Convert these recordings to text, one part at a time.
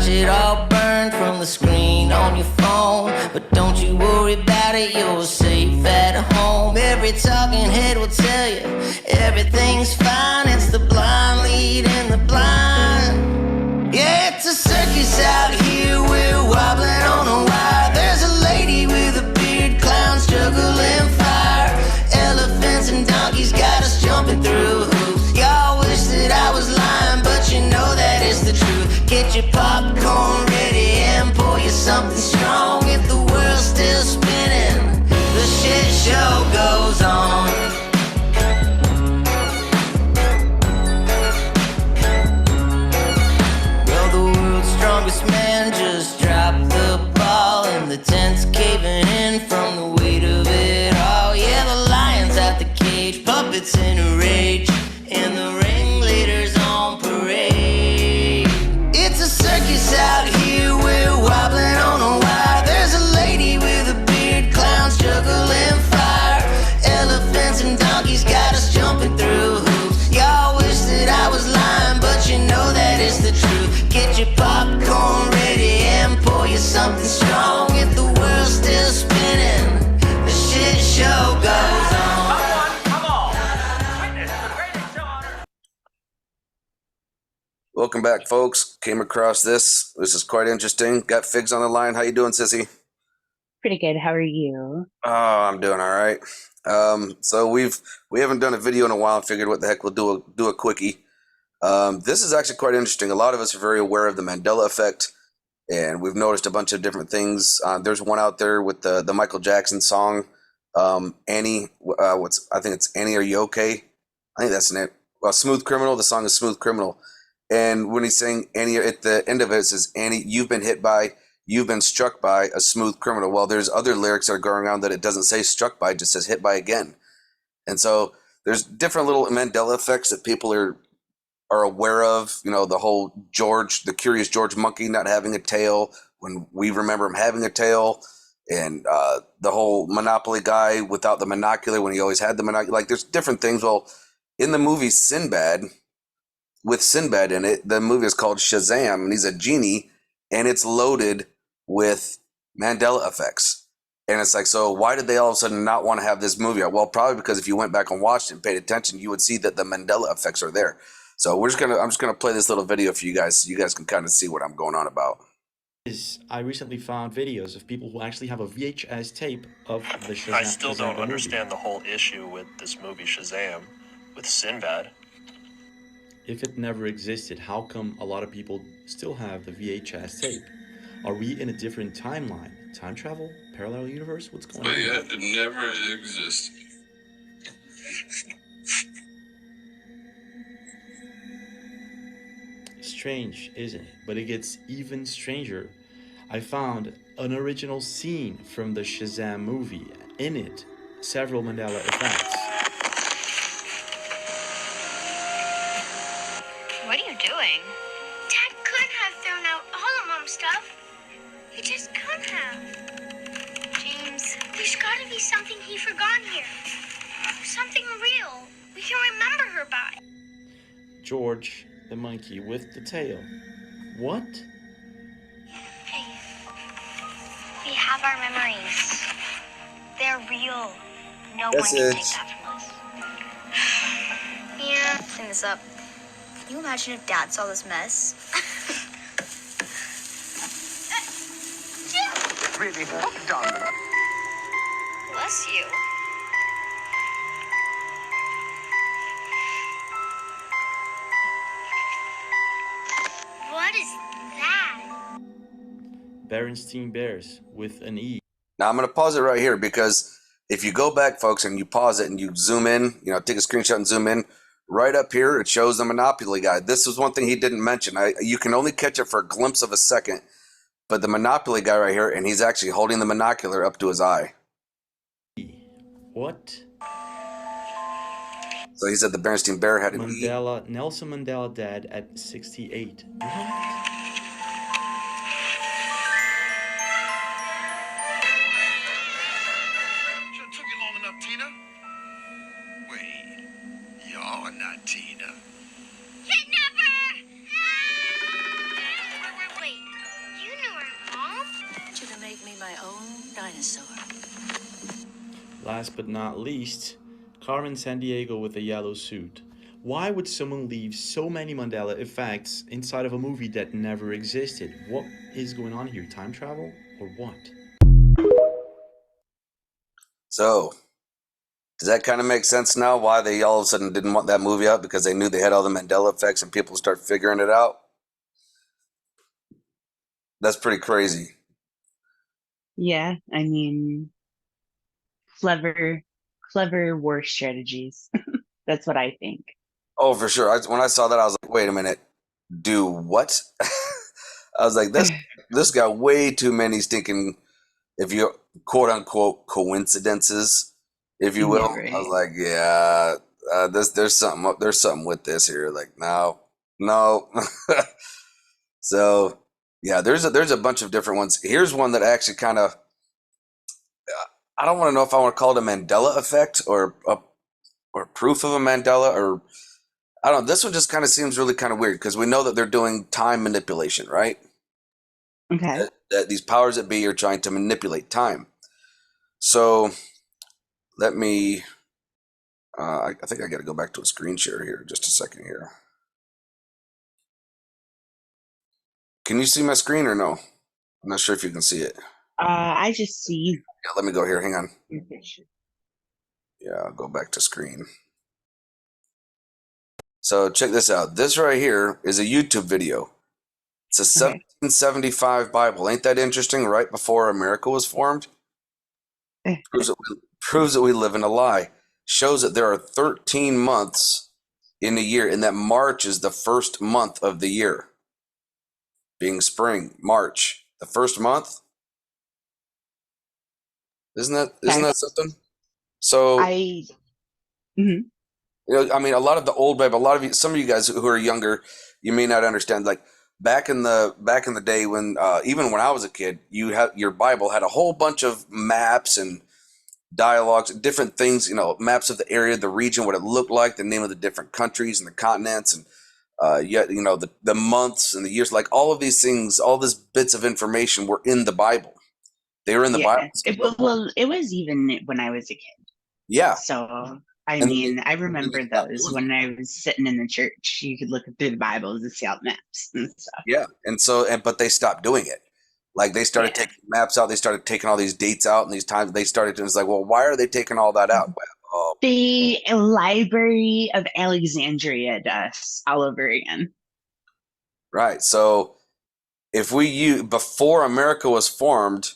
watch it all burn from the screen on your phone. But don't you worry about it, you're safe at home. Every talking head will tell you everything's fine. It's the blind leading the blind. Yeah, it's a circus out here, we're wobbling on a wire. There's a lady with a beard, clowns juggling fire. Elephants and donkeys got us jumping through hoops. Y'all wish that I was lying, but you know that it's the truth. Get your popcorn ready and pour you something strong. If the world's still spinning, the shit show goes on. Well, the world's strongest man just dropped the ball, and the tent's caving in from the weight of it all. Yeah, the lion's at the cage, puppets in a rage, and the ringleader's on parade. It's a circus out here, we're wobbling on a wire. There's a lady with a beard, clowns juggling fire. Elephants and donkeys got us jumping through hoops. Y'all wish that I was lying, but you know that it's the truth. Get your popcorn ready and pour you something strong. If the world's still spinning, the shit show goes on. Welcome back, folks. Came across this. This is quite interesting. Got Figs on the line. How you doing, sissy? Pretty good. How are you? Oh, I'm doing all right. So we haven't done a video in a while and figured what the heck we'll do a quickie. This is actually quite interesting. A lot of us are very aware of the Mandela effect, and we've noticed a bunch of different things. There's one out there with the Michael Jackson song, Annie. I think it's Annie, Are You Okay? I think that's it. Well, Smooth Criminal. The song is Smooth Criminal. And when he's saying Annie, at the end of it, it says, Annie, you've been struck by a smooth criminal. Well, there's other lyrics that are going around that it doesn't say struck by, it just says hit by again. And so there's different little Mandela effects that people are aware of. You know, the whole the Curious George monkey not having a tail when we remember him having a tail. And the whole Monopoly guy without the monocular when he always had the monocular. Like, there's different things. Well, in the movie Sinbad, with Sinbad in it, the movie is called Shazam, and he's a genie, and it's loaded with Mandela effects. And it's like, so why did they all of a sudden not want to have this movie out? Well, probably because if you went back and watched it and paid attention, you would see that the Mandela effects are there. So I'm just gonna play this little video for you guys, so you guys can kind of see what I'm going on about. I recently found videos of people who actually have a VHS tape of the Shazam. I still Shazam don't movie. understand the whole issue with this movie Shazam, with Sinbad. If it never existed, how come a lot of people still have the VHS tape? Are we in a different timeline? Time travel? Parallel universe? What's going on? But yet it never existed. Strange, isn't it? But it gets even stranger. I found an original scene from the Shazam movie. In it, several Mandela effects. What are you doing? Dad could have thrown out all of Mom's stuff. He just could have. James, there's got to be something he forgot here. Something real we can remember her by. George, the monkey with the tail. What? Hey, we have our memories. They're real. No one can take that from us. Yeah. Clean this up. Can you imagine if Dad saw this mess? Really hooked on them. Bless you. What is that? Berenstein Bears with an E. Now I'm going to pause it right here, because if you go back, folks, and you pause it and you zoom in, take a screenshot and zoom in, right up here it shows the Monopoly guy. This is one thing he didn't mention. You can only catch it for a glimpse of a second, but the Monopoly guy right here, and he's actually holding the monocular up to his eye. What? So he said the Berenstein Bear had an Mandela, Nelson Mandela died at 68. What? Tina? Wait, you're not Tina. Kidnapper! Wait, me my own dinosaur. Last but not least, Carmen Sandiego with a yellow suit. Why would someone leave so many Mandela effects inside of a movie that never existed? What is going on here? Time travel or what? So, does that kind of make sense now? Why they all of a sudden didn't want that movie out? Because they knew they had all the Mandela effects and people start figuring it out? That's pretty crazy. Yeah, I mean, clever, clever war strategies. That's what I think. Oh, for sure. When I saw that, I was like, wait a minute. Do what? I was like, this got way too many stinking, if you quote unquote coincidences, if you will. Yeah, I was right. like, yeah, there's something with this here. Like, no. So yeah, there's a bunch of different ones. Here's one that actually kind of, I don't want to know if I want to call it a Mandela effect or proof of a Mandela, or I don't know. This one just kind of seems really kind of weird because we know that they're doing time manipulation, right? Okay. That these powers that be are trying to manipulate time. So let me, I think I got to go back to a screen share here just a second here. Can you see my screen or no? I'm not sure if you can see it. I just see Yeah, let me go here. Hang on. your picture. Yeah, I'll go back to screen. So check this out. This right here is a YouTube video. It's a Okay. 1775 Bible. Ain't that interesting? Right before America was formed? Proves that we live in a lie. Shows that there are 13 months in a year, and that March is the first month of the year. Being spring, March, the first month. Isn't Okay. that something? So, I. Mhm. I mean, a lot of the old Bible, a lot of you, some of you guys who are younger, you may not understand. Like back in the day when, even when I was a kid, your Bible had a whole bunch of maps and dialogues, different things. Maps of the area, the region, what it looked like, the name of the different countries and the continents, and yet the months and the years. Like all of these things, all these bits of information were in the Bible. They were in the Bible Yeah. since Well, it was even when I was a kid. yeah, So, I and then mean, I then they remember stopped those doing it. when I was sitting in the church. You could look through the Bibles and see out maps and stuff. Yeah, but they stopped doing it. Like they started Yeah. taking maps out. They started taking all these dates out, and these times they started. It's like, well, why are they taking all that out? Well, The Library of Alexandria does all over again. right. So if we use before America was formed,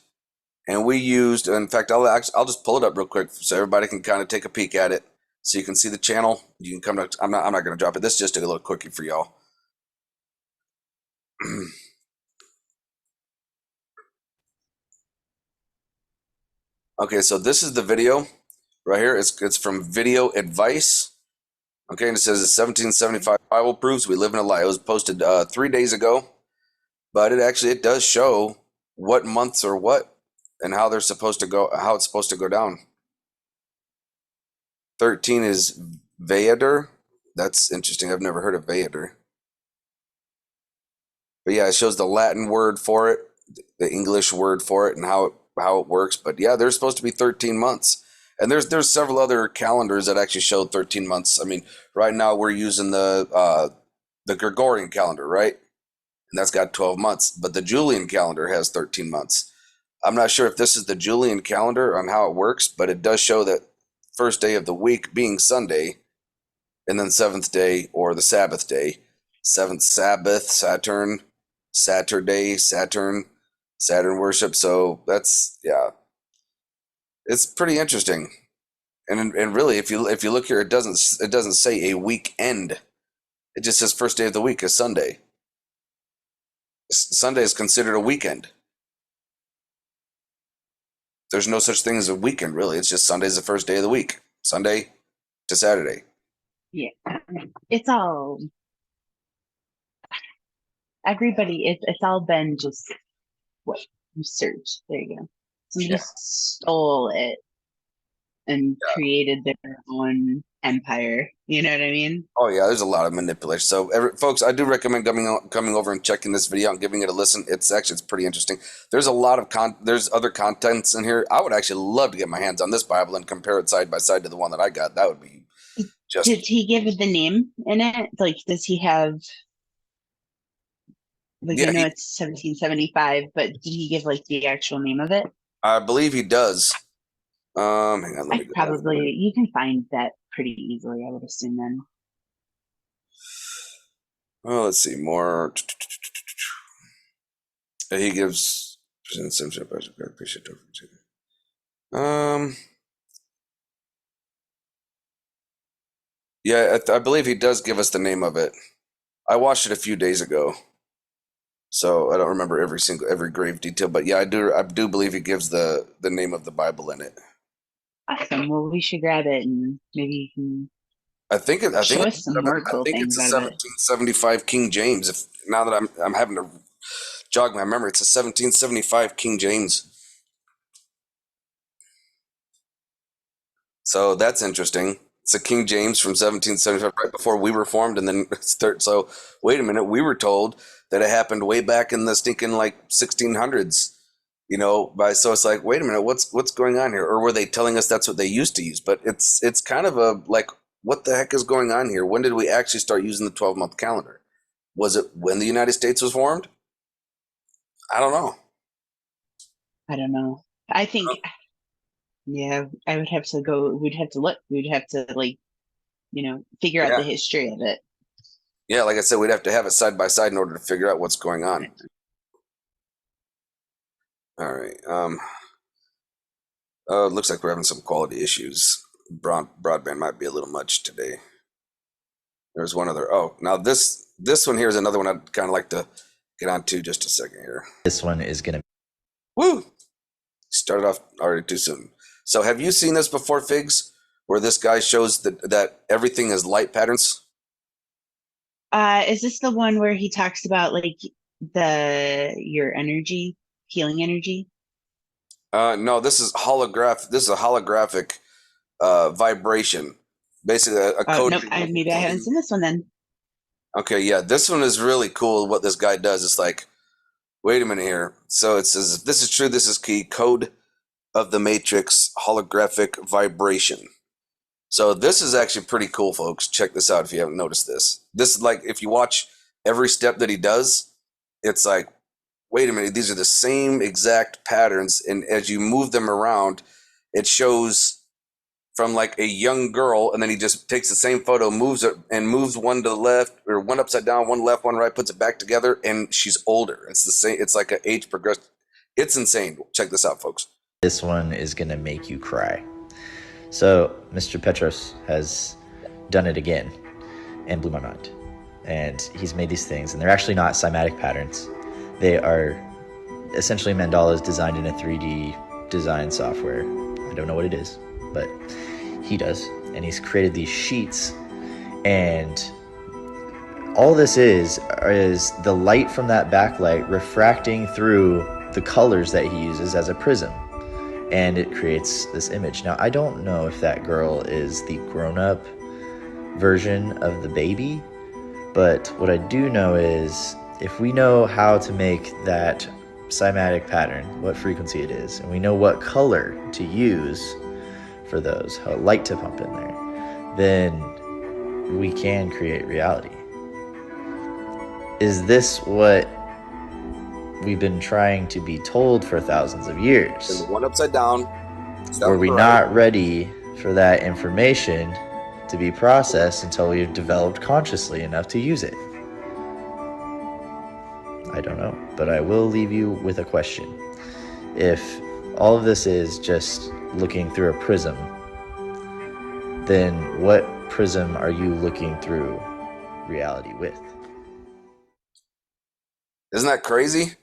and we used, in fact, I'll just pull it up real quick so everybody can kind of take a peek at it, so you can see the channel. You can come to. I'm not going to drop it. This is just a little quickie for y'all. Okay, so this is the video right here. It's from Video Advice. Okay, and it says it's 1775 Bible proves we live in a lie. It was posted 3 days ago, but it does show what months are what and how they're supposed to go, how it's supposed to go down. 13 is Vader. That's interesting. I've never heard of Vader. But yeah, it shows the Latin word for it, the English word for it, and how it works. But yeah, there's supposed to be 13 months. And there's several other calendars that actually show 13 months. I mean, right now we're using the Gregorian calendar, right? And that's got 12 months. But the Julian calendar has 13 months. I'm not sure if this is the Julian calendar on how it works, but it does show that first day of the week being Sunday, and then seventh day or the Sabbath day. Seventh Sabbath, Saturday, Saturn worship. So that's it's pretty interesting. And really, if you look here, it doesn't say a weekend. It just says first day of the week is Sunday. Sunday is considered a weekend. There's no such thing as a weekend, really. It's just Sunday's the first day of the week. Sunday to Saturday. Yeah. It's all everybody. It's all been just what research. There you go. Somebody Yeah. stole it and created their own empire. You know what I mean? Oh yeah, there's a lot of manipulation. So, folks, I do recommend coming over and checking this video out and giving it a listen. It's pretty interesting. There's a lot of there's other contents in here. I would actually love to get my hands on this Bible and compare it side by side to the one that I got. That would be Did just. he give it the name in it? Like, does he have, like, I Yeah, know it's 1775, but did he give like the actual name of it? I believe he does. Hang on, let me I go over probably, it. you can find that pretty easily, I would assume then. Oh, let's see more. He gives. Um. Yeah, I believe he does give us the name of it. I watched it a few days ago, so I don't remember every grave detail. But yeah, I do believe he gives the name of the Bible in it. Awesome. Well, we should grab it and maybe you can I think it. I think show it's. us some more I cool think it's things a out of it. 1775 King James. If now that I'm having to jog my memory, it's a 1775 King James. So that's interesting. It's a King James from 1775, right before we were formed, and then it's third. So wait a minute, we were told that it happened way back in the stinking like 1600s. So it's like, wait a minute, what's going on here? Or were they telling us that's what they used to use? But it's kind of a like, what the heck is going on here? When did we actually start using the 12-month calendar? Was it when the United States was formed? I don't know. I don't know. I think, yeah, I would have to go, we'd have to look, we'd have to like, figure out Yeah, the history of it. yeah. Like I said, we'd have to have it side by side in order to figure out what's going on. All right. It looks like we're having some quality issues. Broadband might be a little much today. There's one other. Oh, now this one here is another one I'd kind of like to get onto just a second here. This one is going to. Woo! Started off already too soon. So have you seen this before, Figs? Where this guy shows that everything is light patterns? Is this the one where he talks about like your energy, healing energy? No, this is holograph. This is a holographic vibration. Basically, a Oh, code. nope, maybe I haven't seen this one then. Okay, yeah, this one is really cool. What this guy does is like, wait a minute here. So it says, if this is true, this is key. Code of the matrix holographic vibration. So this is actually pretty cool, folks. Check this out if you haven't noticed this. This is like, if you watch every step that he does, it's like, wait a minute, these are the same exact patterns. And as you move them around, it shows from like a young girl, and then he just takes the same photo, moves it, and moves one to the left, or one upside down, one left, one right, puts it back together, and she's older. It's the same. It's like an age progressed. It's insane. Check this out, folks. This one is going to make you cry. So Mr. Petros has done it again and blew my mind. And he's made these things, and they're actually not cymatic patterns. They are essentially mandalas designed in a 3D design software. I don't know what it is, but he does. And he's created these sheets, and all this is the light from that backlight refracting through the colors that he uses as a prism, and it creates this image. Now, I don't know if that girl is the grown-up version of the baby, but what I do know is if we know how to make that cymatic pattern, what frequency it is, and we know what color to use for those, how light to pump in there, then we can create reality. Is this what we've been trying to be told for thousands of years? One upside down. Were we not ready for that information to be processed until we've developed consciously enough to use it? I don't know, but I will leave you with a question. If all of this is just looking through a prism, then what prism are you looking through reality with? Isn't that crazy?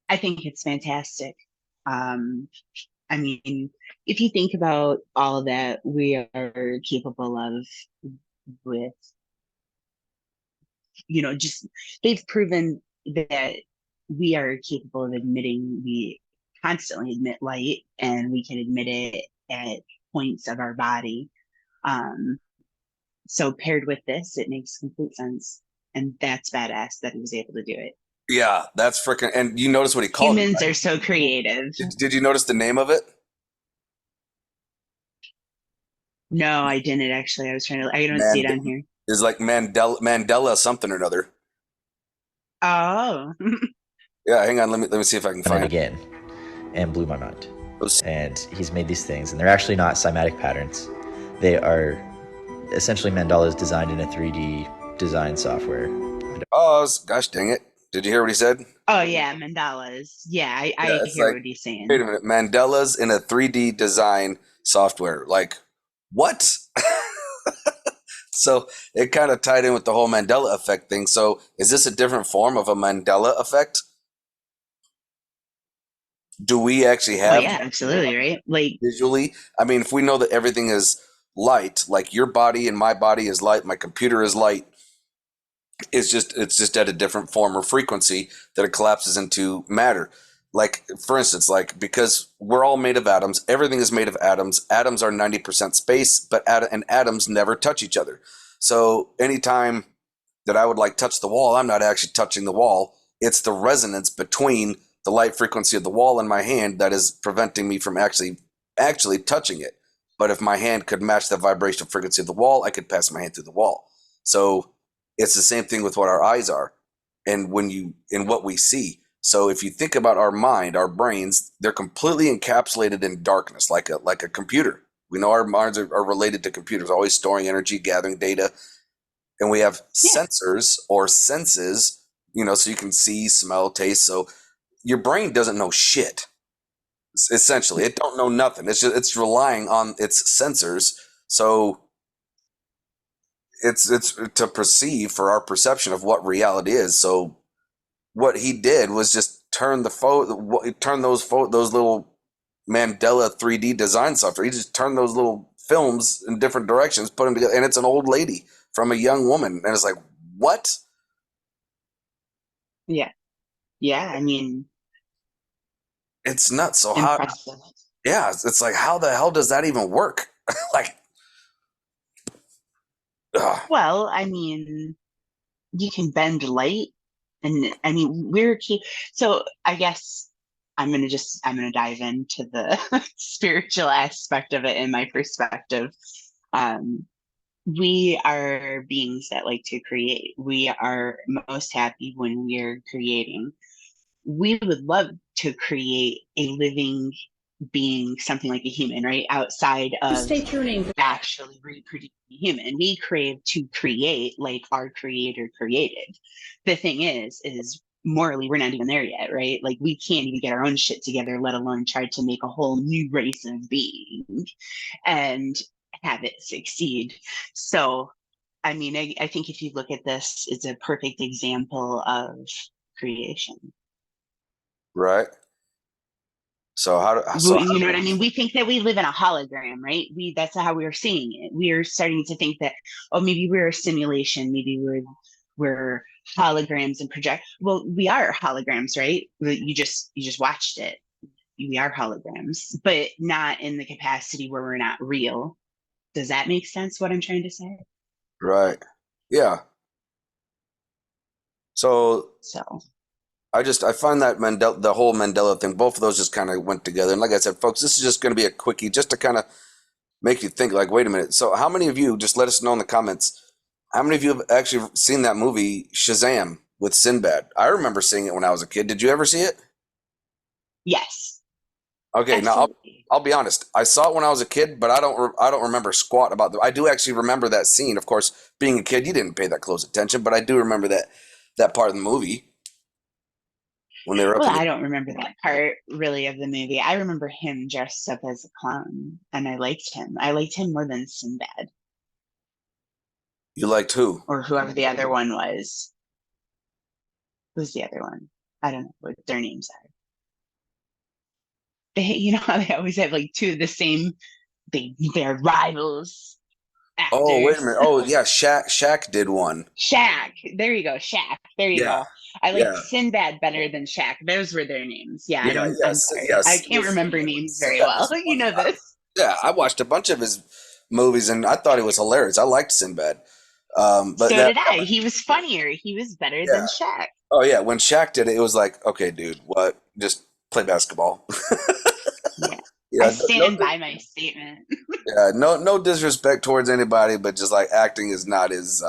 I think it's fantastic. I mean, if you think about all that we are capable of with, just they've proven that we are capable of we constantly emit light, and we can emit it at points of our body. So paired with this, it makes complete sense. And that's badass that he was able to do it. Yeah, that's freaking. And you notice what he called it, Humans right? are so creative. Did you notice the name of it? No, I didn't actually. I don't see it on here. Is like Mandela something or another. Oh. Yeah, hang on. Let me see if I can Done find it it. again and blew my mind. Oops. And he's made these things, and they're actually not cymatic patterns. They are essentially mandalas designed in a 3D design software. Oh, gosh dang it! Did you hear what he said? Oh yeah, mandalas. Yeah, Yeah, I it's hear like, what he's saying. wait a minute, Mandela's in a 3D design software. Like, what? So it kind of tied in with the whole Mandela effect thing. So is this a different form of a Mandela effect? Do we actually Well, have yeah, absolutely, right? Like, visually? I mean, if we know that everything is light, like your body and my body is light, my computer is light, it's just at a different form or frequency that it collapses into matter. Like, for instance, like, because we're all made of atoms, everything is made of atoms. Atoms are 90% space, but and atoms never touch each other. So anytime that I would like touch the wall, I'm not actually touching the wall. It's the resonance between the light frequency of the wall and my hand that is preventing me from actually touching it. But if my hand could match the vibrational frequency of the wall, I could pass my hand through the wall. So it's the same thing with what our eyes are and what we see. So if you think about our mind, our brains, they're completely encapsulated in darkness, like a computer. We know our minds are related to computers, always storing energy, gathering data. And we have sensors or senses, so you can see, smell, taste. So your brain doesn't know shit. Essentially, it don't know nothing. It's relying on its sensors. So it's to perceive for our perception of what reality is. So what he did was just turn those little Mandela 3D design software. He just turned those little films in different directions, put them together, and it's an old lady from a young woman, and it's like, what? yeah. Yeah, I mean, It's nuts. So how? impressive. Yeah, it's like, how the hell does that even work? Like, ugh. Well, I mean, you can bend light, and I mean, so I guess I'm gonna dive into the spiritual aspect of it in my perspective. Um, we are beings that like to create. We are most happy when we're creating. We would love to create a living being, something like a human, right? Outside of Stay tuning. actually reproducing a human. We crave to create like our creator created. The thing is morally, we're not even there yet, right? Like we can't even get our own shit together, let alone try to make a whole new race of being and have it succeed. So, I mean, I think if you look at this, it's a perfect example of creation. Right. So You know what I mean? We think that we live in a hologram, right? That's how we're seeing it. We are starting to think that, oh, maybe we're a simulation, maybe we're holograms and project. Well, we are holograms, right? You just watched it. We are holograms, but not in the capacity where we're not real. Does that make sense? What I'm trying to say? right. Yeah. So So I find that the whole Mandela thing, both of those just kind of went together. And like I said, folks, this is just going to be a quickie just to kind of make you think, like, wait a minute. So how many of you, just let us know in the comments, how many of you have actually seen that movie Shazam with Sinbad? I remember seeing it when I was a kid. Did you ever see it? yes, Okay, now absolutely. I'll be honest. I saw it when I was a kid, but I don't remember squat about I do actually remember that scene. Of course, being a kid, you didn't pay that close attention, but I do remember that part of the movie when they were up Well, in the. I don't remember that part really of the movie. I remember him dressed up as a clown, and I liked him. I liked him more than Sinbad You liked who? or whoever the other one was. Who's the other one? I don't know what their names are. You know how they always have like two of the same. They're rivals Oh, wait a minute. actors. Oh, yeah, Shaq did one. Shaq. There you go. Shaq. There you Yeah, go. I liked yeah, Sinbad better than Shaq. Those were their names. Yeah, I yeah, don't. I'm yes, sorry. I yes. can't remember names very Sinbad well. was You funny. know this. Yeah, I watched a bunch of his movies and I thought he was hilarious. I liked Sinbad. But So that, did I. He was funnier. He was better yeah. than Shaq. Oh yeah, when Shaq did it, it was like, okay, dude, what? Just play basketball. Yeah. I Yeah, stand by my statement. yeah, no disrespect towards anybody, but just like acting is not his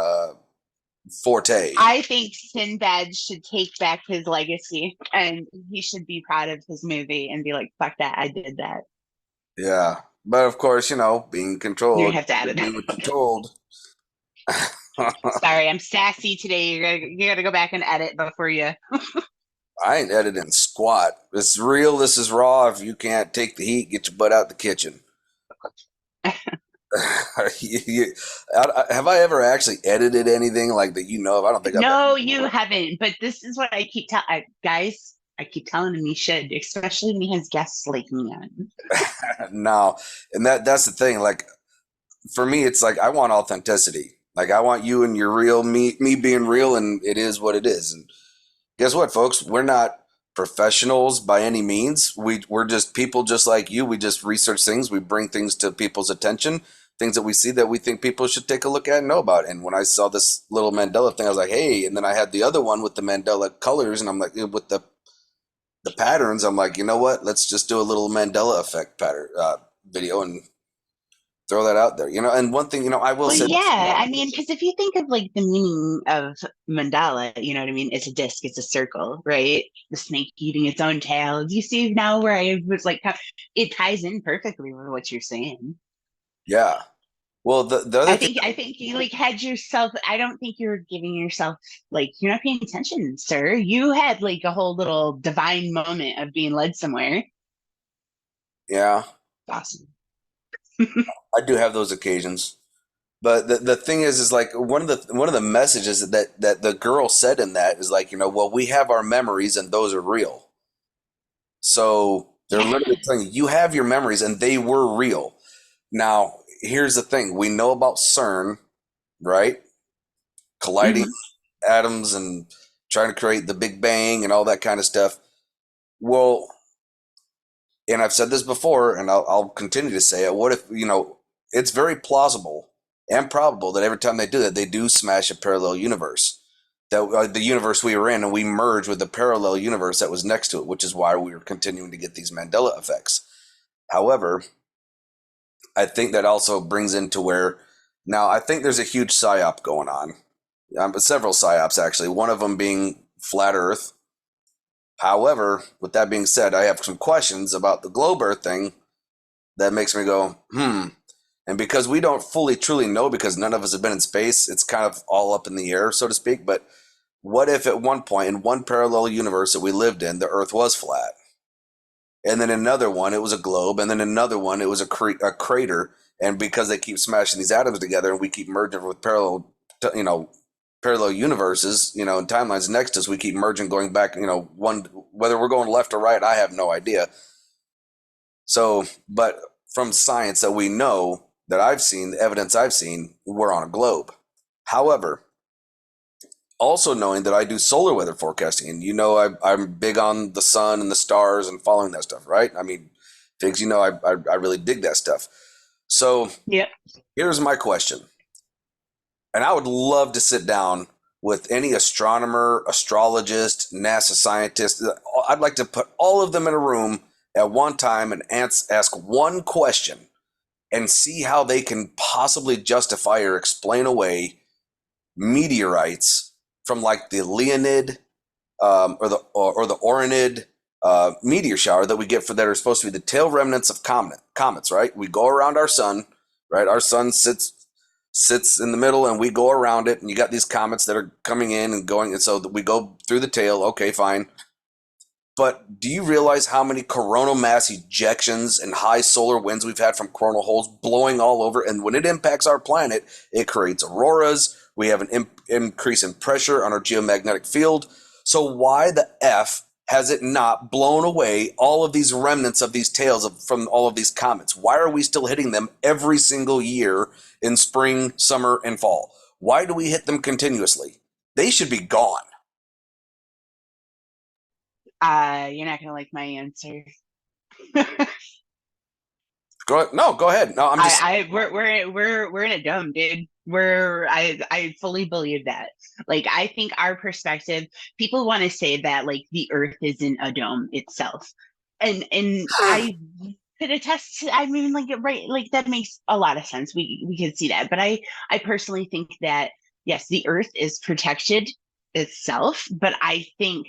forte. I think Sinbad should take back his legacy and he should be proud of his movie and be like, fuck that, I did that. Yeah, but of course, being You controlled, have to you add it. do what you're told. Sorry, I'm sassy today. You gotta go back and edit before you. I ain't editing squat. It's real. This is raw. If you can't take the heat, get your butt out the kitchen. Have I ever actually edited anything like that? Of? I don't think I've. No, you haven't. But this is what I keep telling guys. I keep telling him he should, especially when he has guests like me on. No, and that's the thing. Like for me, it's like I want authenticity. Like I want you and your real me being real, and it is what it is. And guess what, folks? We're not professionals by any means. We're just people just like you. We just research things. We bring things to people's attention, things that we see that we think people should take a look at and know about. And when I saw this little Mandela thing, I was like, hey. And then I had the other one with the Mandela colors, and I'm like, with the patterns. I'm like, you know what? Let's just do a little Mandela effect pattern video and throw that out there. And one thing, I will Well, say, yeah, I mean, because if you think of like the meaning of mandala, you know what I mean? It's a disc, it's a circle, right? The snake eating its own tail. Do you see now where I was like, it ties in perfectly with what you're saying. yeah. Well, the other thing, I think you like had yourself. I don't think you're giving yourself like you're not paying attention, sir. You had like a whole little divine moment of being led somewhere. yeah, Awesome. I do have those occasions. But the thing is like one of the messages that the girl said in that is like, well, we have our memories and those are real. So they're Yeah. literally telling you have your memories and they were real. Now, here's the thing. We know about CERN, right? Colliding Hmm. atoms and trying to create the Big Bang and all that kind of stuff. Well, and I've said this before, and I'll continue to say it. What if, it's very plausible and probable that every time they do that, they do smash a parallel universe. That the universe we were in, and we merge with the parallel universe that was next to it, which is why we were continuing to get these Mandela effects. However, I think that also brings into where now I think there's a huge psyop going on. Several psyops actually. One of them being flat Earth. However, with that being said, I have some questions about the globe Earth thing that makes me go, And because we don't fully truly know, because none of us have been in space, it's kind of all up in the air, so to speak. But what if at one point in one parallel universe that we lived in, the Earth was flat? And then another one, it was a globe. And then another one, it was a crater. And because they keep smashing these atoms together and we keep merging with parallel universes, and timelines next to us, we keep merging, going back, whether we're going left or right, I have no idea. So, but from science that we know that I've seen, the evidence I've seen, we're on a globe. However, also knowing that I do solar weather forecasting, and I'm big on the sun and the stars and following that stuff, right? I mean, things I really dig that stuff. So Yep. here's my question, and I would love to sit down with any astronomer, astrologist, NASA scientist. I'd like to put all of them in a room at one time and ask one question and see how they can possibly justify or explain away meteorites from like the Leonid or the Orinid meteor shower that we get that are supposed to be the tail remnants of comets, right? We go around our sun, right? Our sun sits in the middle and we go around it, and you got these comets that are coming in and going, and so we go through the tail. Okay, fine. But do you realize how many coronal mass ejections and high solar winds we've had from coronal holes blowing all over? And when it impacts our planet, it creates auroras. We have an increase in pressure on our geomagnetic field. So why the F has it not blown away all of these remnants of these tails from all of these comets? Why are we still hitting them every single year in spring, summer, and fall? Why do we hit them continuously? They should be gone. You're not gonna like my answer. Go ahead. No, I'm just We're in a dome, dude. I fully believe that. Like, I think our perspective, people want to say that like the Earth isn't a dome itself, and I could attest to. I mean, like, right, like that makes a lot of sense. We could see that, but I personally think that yes, the Earth is protected itself, but I think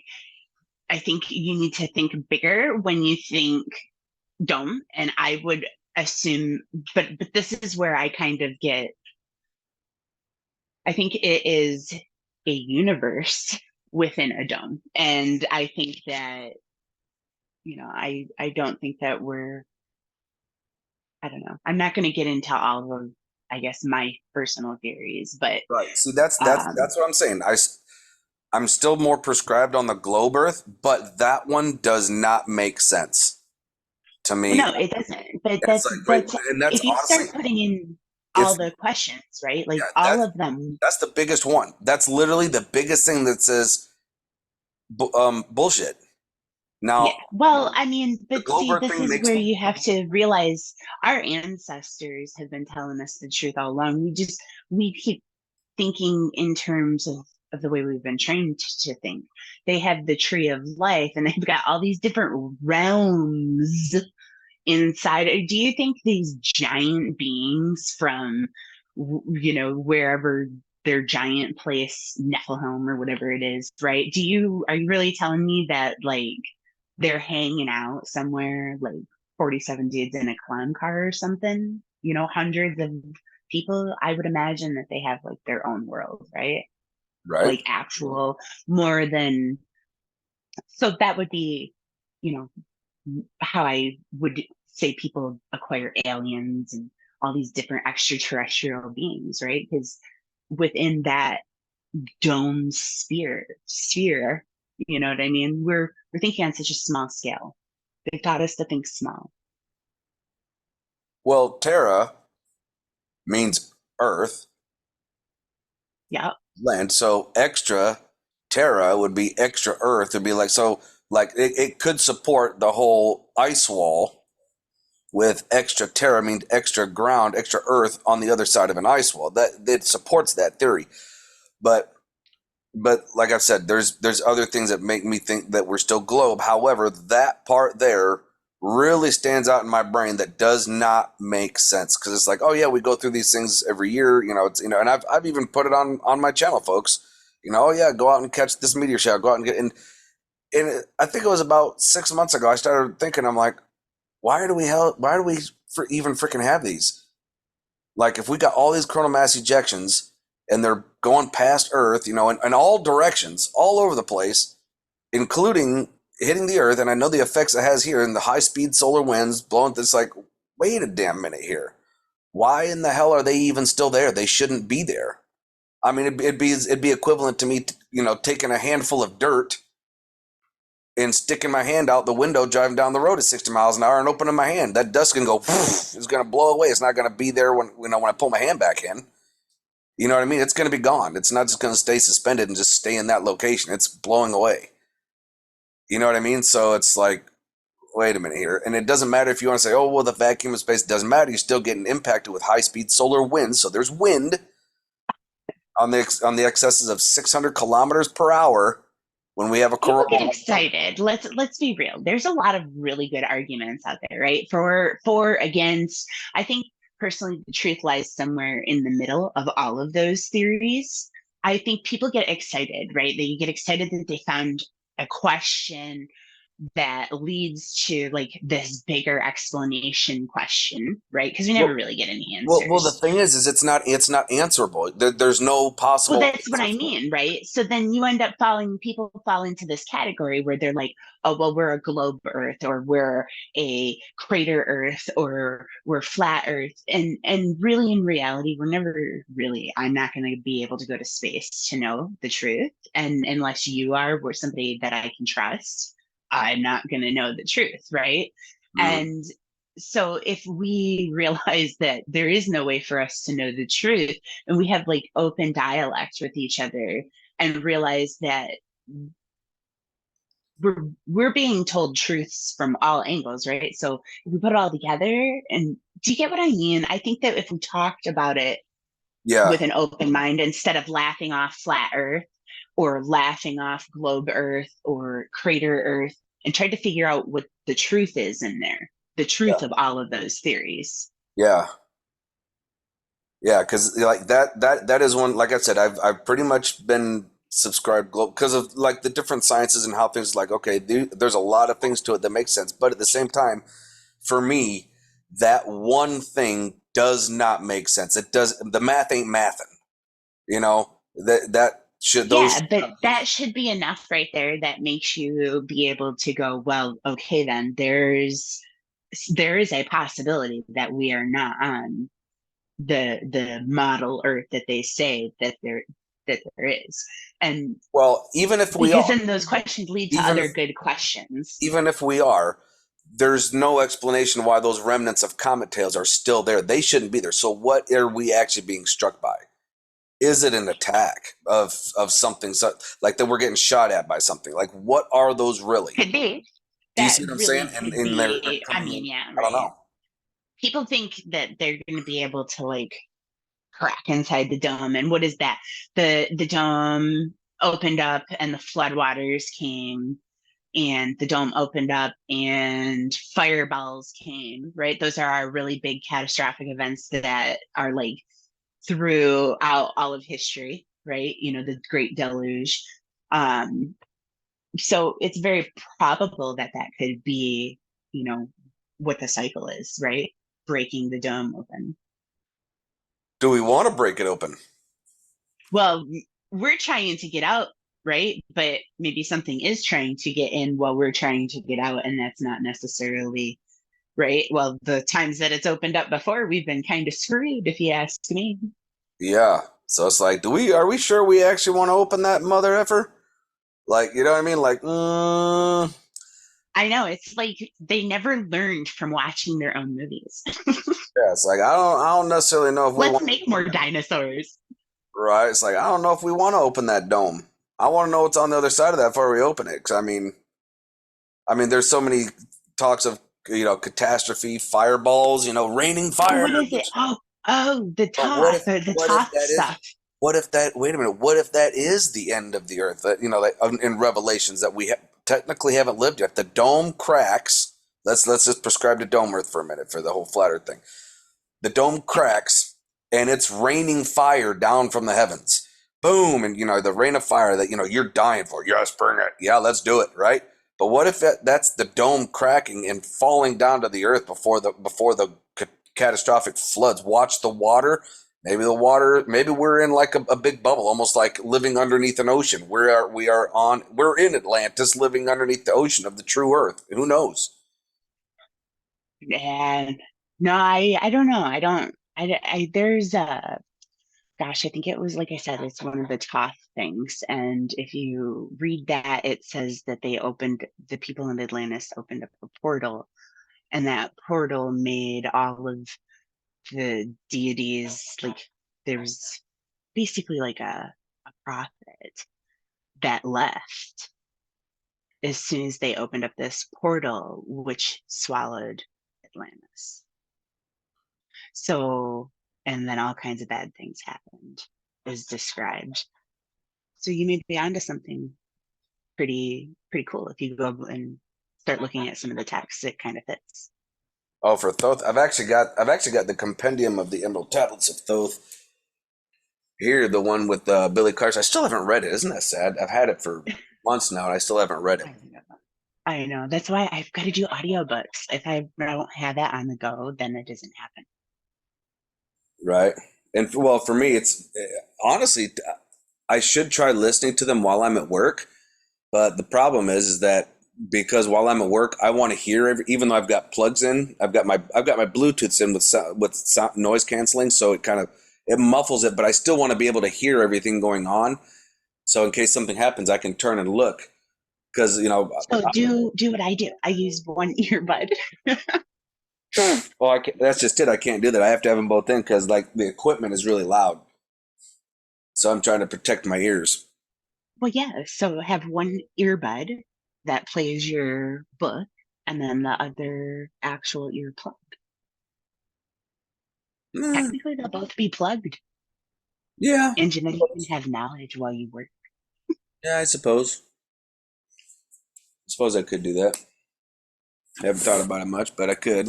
you need to think bigger when you think dome, and I would assume, but this is where I kind of get, I think it is a universe within a dome, and I think that, I don't think that I don't know, I'm not going to get into all of, I guess, my personal theories, but right. See, that's um what I'm saying. I'm still more prescribed on the globe Earth, but that one does not make sense to me. no, it doesn't, but It's like, wait, that's and that's if you honestly, start putting in all it's the questions, right, like yeah, all of them. that's the biggest one. That's literally the biggest thing that says bullshit. Yeah. Now, Well, I mean, the but globe see, Earth this thing is makes where you have to realize our ancestors have been telling us the truth all along. We keep thinking in terms of the way we've been trained to think. They have the tree of life, and they've got all these different realms inside. Do you think these giant beings from, wherever their giant place, Nephilim or whatever it is, right? Are you really telling me that like they're hanging out somewhere like 47 dudes in a clown car or something? Hundreds of people. I would imagine that they have like their own world, right? right, Like actual more than, so that would be, you know, how I would say people acquire aliens and all these different extraterrestrial beings, right? Because within that dome sphere, you know what I mean? We're thinking on such a small scale. They taught us to think small. well, Terra means Earth, Yeah. land. So extra Terra would be extra Earth. It'd be like, so like it could support the whole ice wall with extra Terra means extra ground, extra Earth on the other side of an ice wall. That supports that theory. But like I've said, there's other things that make me think that we're still globe. However, that part there really stands out in my brain that does not make sense, because it's like, oh yeah, we go through these things every year, it's and I've even put it on my channel, folks. Oh yeah, go out and catch this meteor shower, go out and get I think it was about 6 months ago I started thinking, I'm like, why do we even freaking have these? Like, if we got all these coronal mass ejections and they're going past Earth, in all directions, all over the place, including hitting the Earth, and I know the effects it has here and the high speed solar winds blowing, it's like, wait a damn minute here. Why in the hell are they even still there? They shouldn't be there. I mean, it'd be equivalent to me, taking a handful of dirt and sticking my hand out the window driving down the road at 60 miles an hour and opening my hand. That dust can go, it's going to blow away. It's not going to be there when I pull my hand back in. You know what I mean? It's going to be gone. It's not just going to stay suspended and just stay in that location. It's blowing away. You know what I mean? So it's like, wait a minute here. And it doesn't matter if you want to say, oh, well, the vacuum of space doesn't matter. You're still getting impacted with high speed solar winds. So there's wind on the excesses of 600 kilometers per hour when we have a People get coronal. excited. Let's be real. There's a lot of really good arguments out there, right? For against. I think personally the truth lies somewhere in the middle of all of those theories. I think people get excited, right? They get excited that they found a question that leads to like this bigger explanation question, right? Because we never really get any Well, the answers. thing is it's not answerable. There's no Well, possible that's what answer I for it. mean, right? So then you end up people fall into this category where they're like, oh, well, we're a globe Earth, or we're a crater Earth, or we're flat Earth. And really, in reality, we're never really, I'm not going to be able to go to space to know the truth. And unless you are, or somebody that I can trust, I'm not going to know the truth, right? Mhm. And so if we realize that there is no way for us to know the truth, and we have like open dialect with each other, and realize that we're being told truths from all angles, right? So if we put it all together, and do you get what I mean? I think that if we talked about it Yeah, with an open mind instead of laughing off flat Earth or laughing off globe Earth or crater Earth, and tried to figure out what the truth is in there, the truth yeah, of all of those theories. yeah, yeah. Because like that is one. Like I said, I've pretty much been subscribed because of like the different sciences and how things like okay, there's a lot of things to it that make sense, but at the same time, for me, that one thing does not make sense. It does. The math ain't mathin'. You know that should those. Yeah, but that should be enough right there that makes you be able to go, well, okay, then there is a possibility that we are not on the model Earth that they say that there is. And Well, even if we because are, then those questions lead to even if other good questions. even if we are, there's no explanation why those remnants of comet tails are still there. They shouldn't be there. So what are we actually being struck by? Is it an attack of something like that we're getting shot at by something? Like what are those really? Could be. Do you That see what I'm saying? really And could they're be. I coming mean, in. yeah, I don't right. know. People think that they're going to be able to like crack inside the dome. And what is that? The dome opened up and the floodwaters came, and the dome opened up and fireballs came, right? Those are our really big catastrophic events that are like throughout all of history, right? You know, the Great Deluge. Um, so it's very probable that that could be, you know, what the cycle is, right? Breaking the dome open. Do we want to break it open? Well, we're trying to get out, right? But maybe something is trying to get in while we're trying to get out, and that's not necessarily right. Well, the times that it's opened up before, we've been kind of screwed, if you ask me. Yeah. So it's like, are we sure we actually want to open that mother effer? Like, you know what I mean? Like, I know it's like they never learned from watching their own movies. yeah, it's like I don't necessarily know if we Let's want make more dinosaurs. right. It's like I don't know if we want to open that dome. I want to know what's on the other side of that before we open it. 'Cause I mean, there's so many talks of catastrophe, fireballs, raining fire. What is it? Oh, the But what Toth, if the what if Toth that is stuff. what if that wait a minute? What if that is the end of the earth? That in Revelations that we technically haven't lived yet. The dome cracks. Let's just prescribe to dome earth for a minute for the whole flat earth thing. The dome cracks and it's raining fire down from the heavens. Boom, and the rain of fire that you're dying for. Yes, bring it. Yeah, let's do it, right? But what if that's the dome cracking and falling down to the earth before the catastrophic floods? Watch the water. Maybe we're in like a big bubble, almost like living underneath an ocean. We're in Atlantis, living underneath the ocean of the true Earth. Who knows? And no, I don't know. There's gosh, I think it was, like I said, it's one of the Toth things. And if you read that, it says that the people in Atlantis opened up a portal, and that portal made all of the deities, like, there was basically like a prophet that left as soon as they opened up this portal, which swallowed Atlantis. So, and then all kinds of bad things happened, is described. So you may be onto something pretty cool if you go and start looking at some of the texts. It kind of fits. Oh, for Thoth, I've actually got the compendium of the Emerald Tablets of Thoth here, the one with Billy Carson. I still haven't read it. Isn't that sad? I've had it for months now, and I still haven't read it. I know. That's why I've got to do audiobooks. If I don't have that on the go, then it doesn't happen. Right. And well, for me, it's honestly, I should try listening to them while I'm at work. But the problem is that because while I'm at work, I want to hear even though I've got plugs in, I've got my Bluetooths in with sound, noise canceling, so it muffles it. But I still want to be able to hear everything going on. So in case something happens, I can turn and look because So do what I do. I use one earbud. well, that's just it. I can't do that. I have to have them both in because like the equipment is really loud. So I'm trying to protect my ears. Well, yeah. So have one earbud that plays your book, and then the other actual earplug. Eh, Technically, they'll both be plugged, yeah, and then you can have knowledge while you work. yeah, I suppose. I suppose I could do that. I haven't thought about it much, but I could.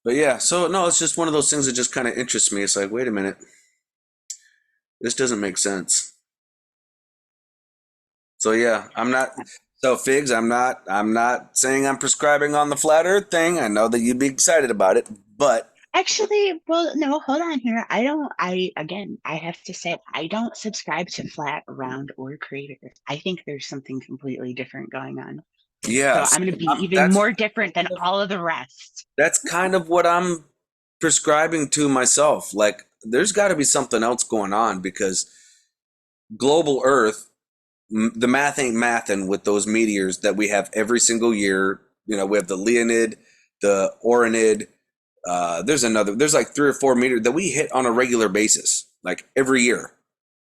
But yeah, so no, it's just one of those things that just kind of interests me. It's like, wait a minute, this doesn't make sense. So yeah, I'm not. So Figs, I'm not saying I'm prescribing on the flat Earth thing. I know that you'd be excited about it, but Actually, well, no, hold on here. Again, I have to say, I don't subscribe to flat, round, or craters. I think there's something completely different going on. So yes, I'm going to be even that's more different than all of the rest. kind of what I'm prescribing to myself. Like, there's got to be something else going on because global Earth, the math ain't mathin' with those meteors that we have every single year. You know, we have the Leonid, the Oronid. There's like 3 or 4 meters that we hit on a regular basis, like every year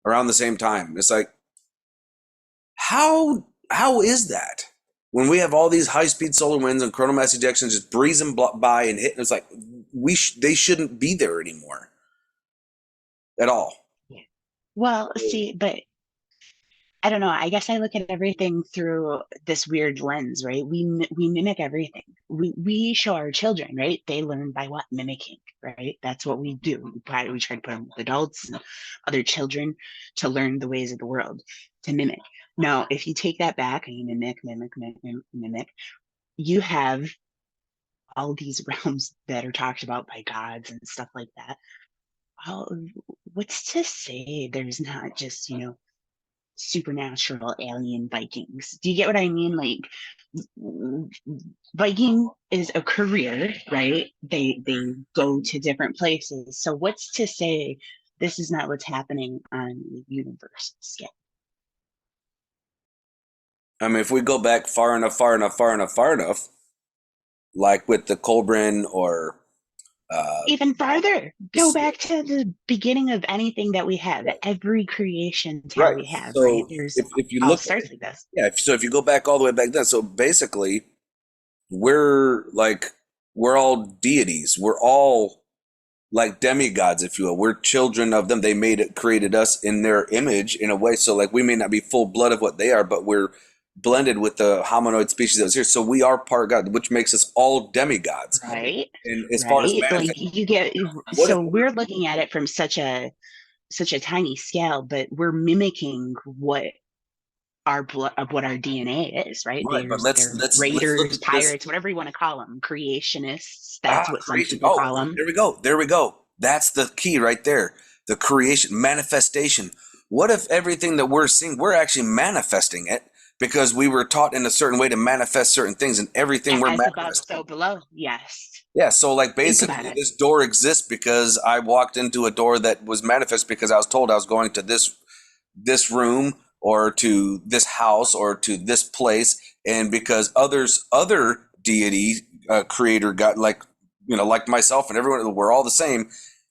around the same time. It's like, how is that? When we have all these high speed solar winds and coronal mass ejections just breezing by and hitting, it's like they shouldn't be there anymore at all. Yeah. Well, see, but I don't know. I guess I look at everything through this weird lens, right? We mimic everything. We show our children, right? They learn by what? Mimicking, right? That's what we do. We try to put them with adults and other children to learn the ways of the world, to mimic. Now, if you take that back and you mimic, you have all these realms that are talked about by gods and stuff like that. Oh, what's to say there's not just, supernatural alien Vikings? Do you get what I mean? Like, Viking is a career, right? They go to different places. So what's to say this is not what's happening on the universe scale? I mean, if we go back far enough, like with the Colbrin or Even farther, go back to the beginning of anything that we have. Every creation tale right. we have, right? So There's if you all look at starts it, like this. yeah. So if you go back all the way back then, so basically we're all deities. We're all like demigods, if you will. We're children of them. They created us in their image in a way. So like we may not be full blood of what they are, but we're blended with the hominoid species that was here. So we are part God, which makes us all demigods. Right. And as far as Right. Like manifest, you get, what if so we're looking at it from such a tiny scale, but we're mimicking what our blood of what our DNA is, right? right? But They're let's look raiders, at this. pirates, whatever you want to call them, creationists. That's what some Creation. people Oh, call them. there we go. There we go. That's the key right there. The creation, manifestation. What if everything that we're seeing, we're actually manifesting it because we were taught in a certain way to manifest certain things, and everything we're As above, manifesting. so below. Yes. Yeah, so like Think about basically it. this door exists because I walked into a door that was manifest because I was told I was going to this room or to this house or to this place, and because other deity creator got like like myself and everyone, we're all the same.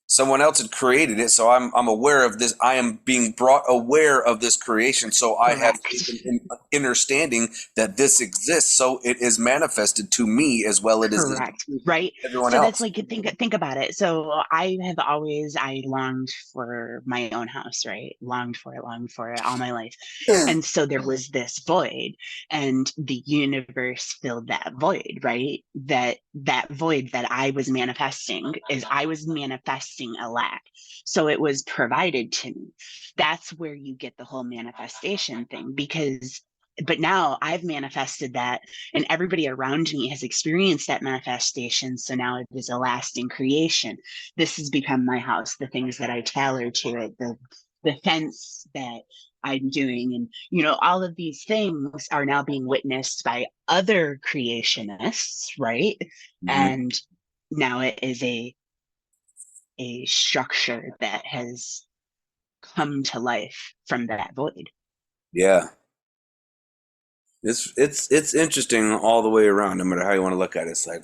Someone else had created it, so I'm aware of this. I am being brought aware of this creation, so I have Correct. an understanding that this exists. So it is manifested to me as well. It is Correct. Right. everyone So that's else. like think about it. So I longed for my own house, right? Longed for it all my life. And so there was this void, and the universe filled that void, right? That void that I was manifesting is I was manifesting a lack. So it was provided to me. That's where you get the whole manifestation thing, because but now I've manifested that, and everybody around me has experienced that manifestation. So now it is a lasting creation. This has become my house. The things that I tailor to it, the fence that I'm doing, and all of these things are now being witnessed by other creationists, right? Mhm. And now it is a structure that has come to life from that void. Yeah. It's interesting all the way around, no matter how you want to look at it. It's like,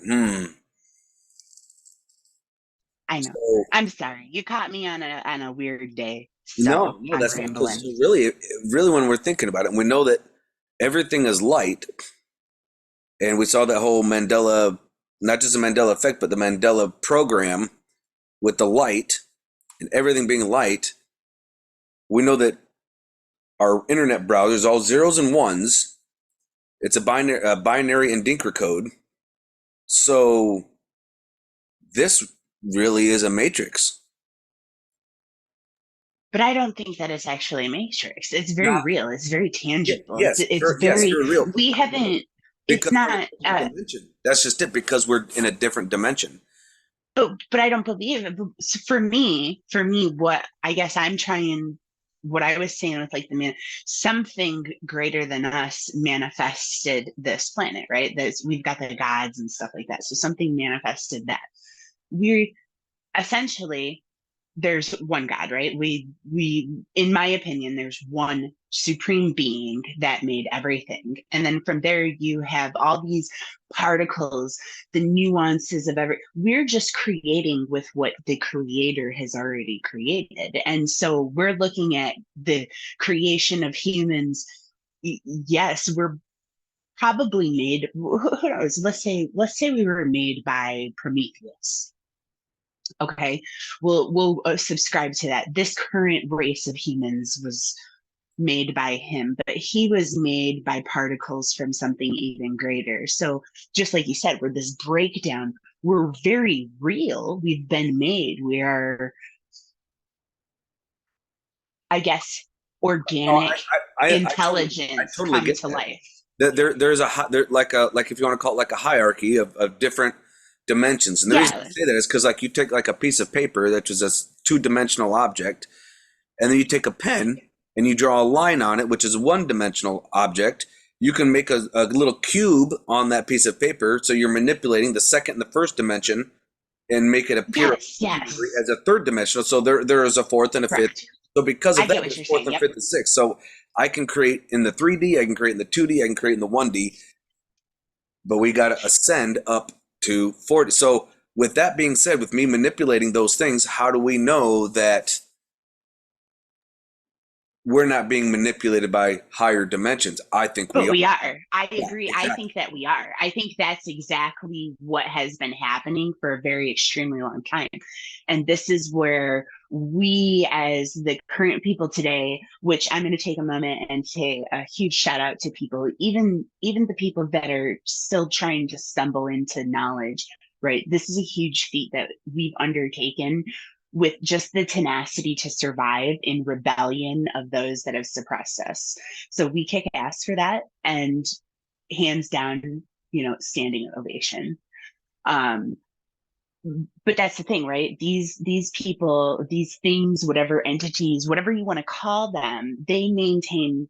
I know. So I'm sorry. You caught me on a weird day. So no, I'm that's not because rambling. really, when we're thinking about it, we know that everything is light. And we saw that whole Mandela, not just the Mandela effect, but the Mandela program with the light and everything being light. We know that our internet browser is all zeros and ones. It's a binary Indinker code. So this really is a matrix. But I don't think that it's actually a matrix. It's very Not, real. It's very tangible. yes, It's sure, yes, very, very real. we haven't, it's Because we're in not, a different dimension. That's just it, because we're in a different dimension. but I don't believe it. For me, what I guess I'm trying, what I was saying with like something greater than us manifested this planet, right? We've got the gods and stuff like that. So something manifested that. We're essentially, there's one God, right? In my opinion, there's one supreme being that made everything. And then from there, you have all these particles, the nuances of we're just creating with what the creator has already created. And so we're looking at the creation of humans. Yes, we're probably made, who knows? Let's say we were made by Prometheus. Okay, we'll subscribe to that. This current race of humans was made by him, but he was made by particles from something even greater. So just like you said, we're this breakdown. We're very real. We've been made. We are, I guess, organic intelligence I totally come get to that. life. There's like if you want to call it like a hierarchy of different dimensions. And the reason I say that is because like you take like a piece of paper that is a two-dimensional object, and then you take a pen and you draw a line on it, which is a one-dimensional object. You can make a little cube on that piece of paper, so you're manipulating the second and the first dimension and make it appear as a third dimensional. So there is a fourth and a fifth. So because of that, there's fourth and fifth and sixth. So I can create in the 3D, I can create in the 2D, I can create in the 1D, but we got to ascend up to 40. So with that being said, with me manipulating those things, how do we know that we're not being manipulated by higher dimensions? I think we are. I agree. Exactly. I think that we are. I think that's exactly what has been happening for a very extremely long time. And this is where we, as the current people today, which I'm going to take a moment and say a huge shout out to people, even the people that are still trying to stumble into knowledge, right? This is a huge feat that we've undertaken with just the tenacity to survive in rebellion of those that have suppressed us. So we kick ass for that, and hands down, standing ovation. But that's the thing, right? These people, these things, whatever entities, whatever you want to call them, they maintain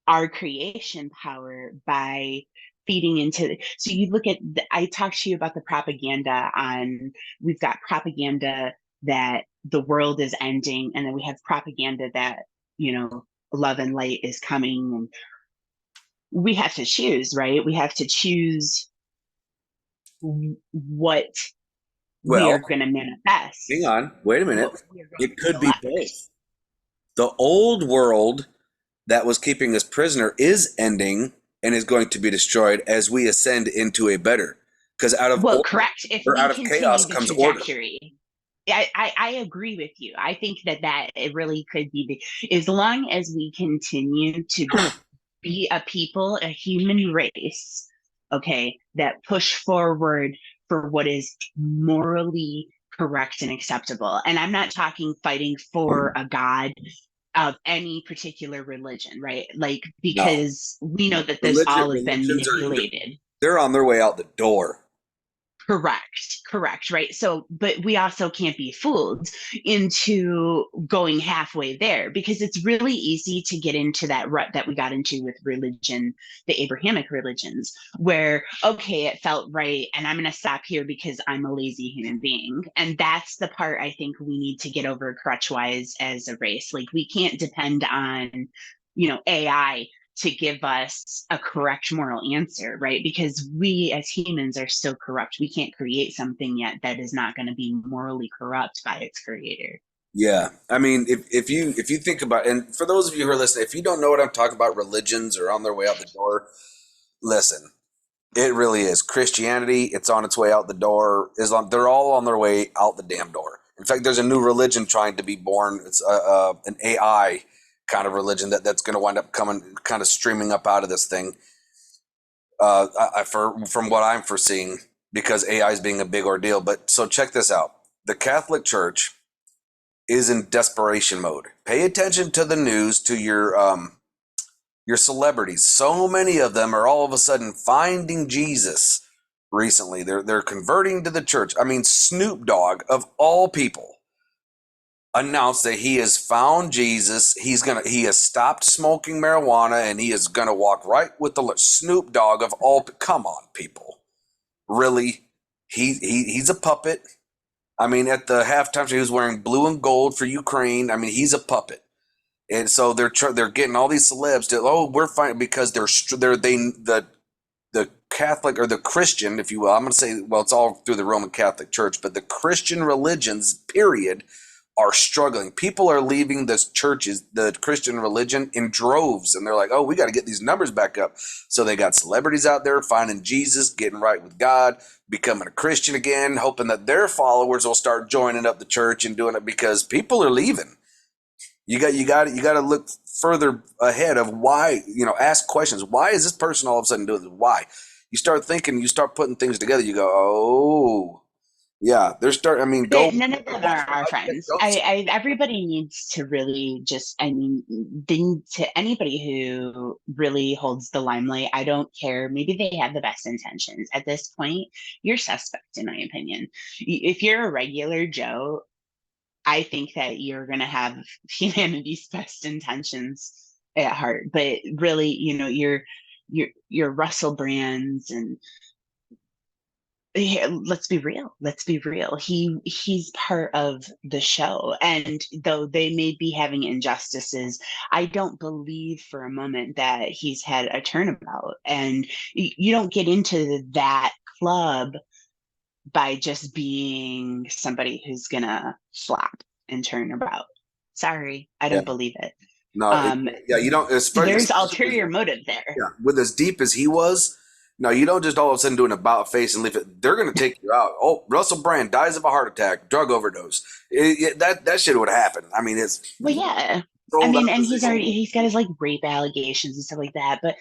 our creation power by feeding into. So you look at I talked to you about the propaganda on, we've got propaganda that the world is ending, and then we have propaganda that love and light is coming, and we have to choose, right? We have to choose what we are going to manifest. Hang on, wait a minute. It could be both. The old world that was keeping us prisoner is ending and is going to be destroyed as we ascend into a better. Because out of correct. If we out of continue chaos the comes order. trajectory. I agree with you. I think that it really could be as long as we continue to be a people, a human race, okay, that push forward for what is morally correct and acceptable. And I'm not talking fighting for a god of any particular religion, right? Like, because we know that this all has been manipulated. They're on their way out the door. Correct, right? So, but we also can't be fooled into going halfway there, because it's really easy to get into that rut that we got into with religion, the Abrahamic religions, where, okay, it felt right, and I'm going to stop here because I'm a lazy human being. And that's the part I think we need to get over crutch-wise as a race. Like, we can't depend on, AI to give us a correct moral answer, right? Because we as humans are still corrupt. We can't create something yet that is not going to be morally corrupt by its creator. Yeah, I mean, if you think about, and for those of you who are listening, if you don't know what I'm talking about, religions are on their way out the door. Listen, it really is. Christianity, it's on its way out the door. Islam, they're all on their way out the damn door. In fact, there's a new religion trying to be born. It's an AI kind of religion that's going to wind up coming, kind of streaming up out of this thing. From what I'm foreseeing, because AI is being a big ordeal. But so check this out: the Catholic Church is in desperation mode. Pay attention to the news, to your celebrities. So many of them are all of a sudden finding Jesus recently. They're converting to the church. I mean, Snoop Dogg of all people announced that he has found Jesus. He has stopped smoking marijuana and he is gonna walk right with the Lord. Snoop Dogg of all. Come on, people. Really? He's a puppet. I mean, at the halftime show, he was wearing blue and gold for Ukraine. I mean, he's a puppet. And so they're getting all these celebs to, we're fine, because the Catholic, or the Christian, if you will, I'm going to say, well, it's all through the Roman Catholic Church, but the Christian religions, period, are struggling. People are leaving the churches, the Christian religion, in droves, and they're like, oh, we got to get these numbers back up. So they got celebrities out there finding Jesus, getting right with God, becoming a Christian again, hoping that their followers will start joining up the church and doing it, because people are leaving. You got to look further ahead of why, ask questions. Why is this person all of a sudden doing this? Why? You start thinking, you start putting things together. You go, oh, yeah, they're starting. I mean, go. None of them are our friends. Everybody needs to really just, to anybody who really holds the limelight, I don't care. Maybe they have the best intentions. At this point, you're suspect, in my opinion. If you're a regular Joe, I think that you're going to have humanity's best intentions at heart. But really, your Russell Brands and, let's be real. Let's be real. He's part of the show, and though they may be having injustices, I don't believe for a moment that he's had a turnabout. And you don't get into that club by just being somebody who's gonna flop and turn about. Sorry, I Yeah, don't believe it. no, yeah, you don't. There's ulterior motive there. Yeah, with as deep as he was, no, you don't just all of a sudden do an about face and leave it. They're going to take you out. Oh, Russell Brand dies of a heart attack, drug overdose. That shit would happen. I mean, it's Well, yeah. I sold mean, out and position. he's got his like rape allegations and stuff like that. But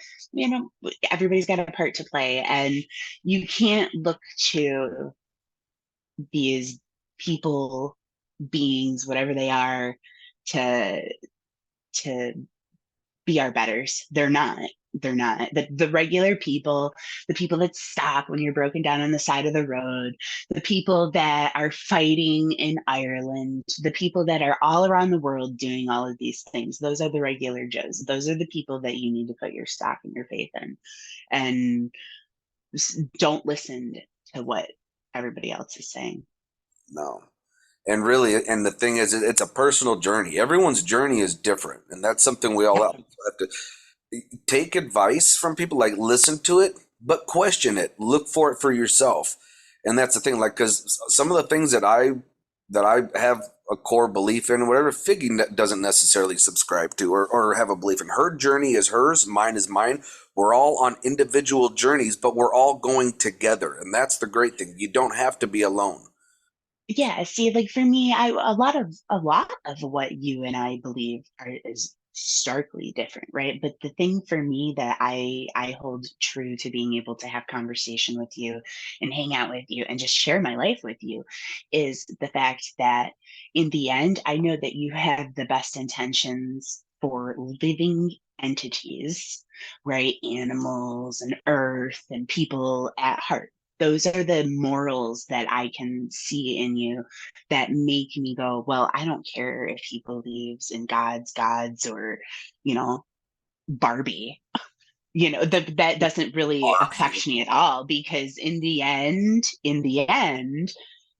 everybody's got a part to play, and you can't look to these people, beings, whatever they are, to to be our betters. They're not. They're not. The regular people, the people that stop when you're broken down on the side of the road, the people that are fighting in Ireland, the people that are all around the world doing all of these things, those are the regular Joes. Those are the people that you need to put your stock and your faith in. And don't listen to what everybody else is saying. No. And really, and the thing is, it's a personal journey. Everyone's journey is different. And that's something we all have to take advice from people, like listen to it, but question it, look for it for yourself. And that's the thing, like, because some of the things that I have a core belief in, whatever, Figgy doesn't necessarily subscribe to, or have a belief in. Her journey is hers, mine is mine. We're all on individual journeys, but we're all going together. And that's the great thing. You don't have to be alone. Yeah, see, like for me, a lot of what you and I believe is starkly different, right? But the thing for me that I hold true to being able to have conversation with you and hang out with you and just share my life with you is the fact that in the end, I know that you have the best intentions for living entities, right? Animals and earth and people at heart. Those are the morals that I can see in you that make me go, well, I don't care if he believes in gods, or, you know, Barbie. That doesn't really affect me at all, because in the end,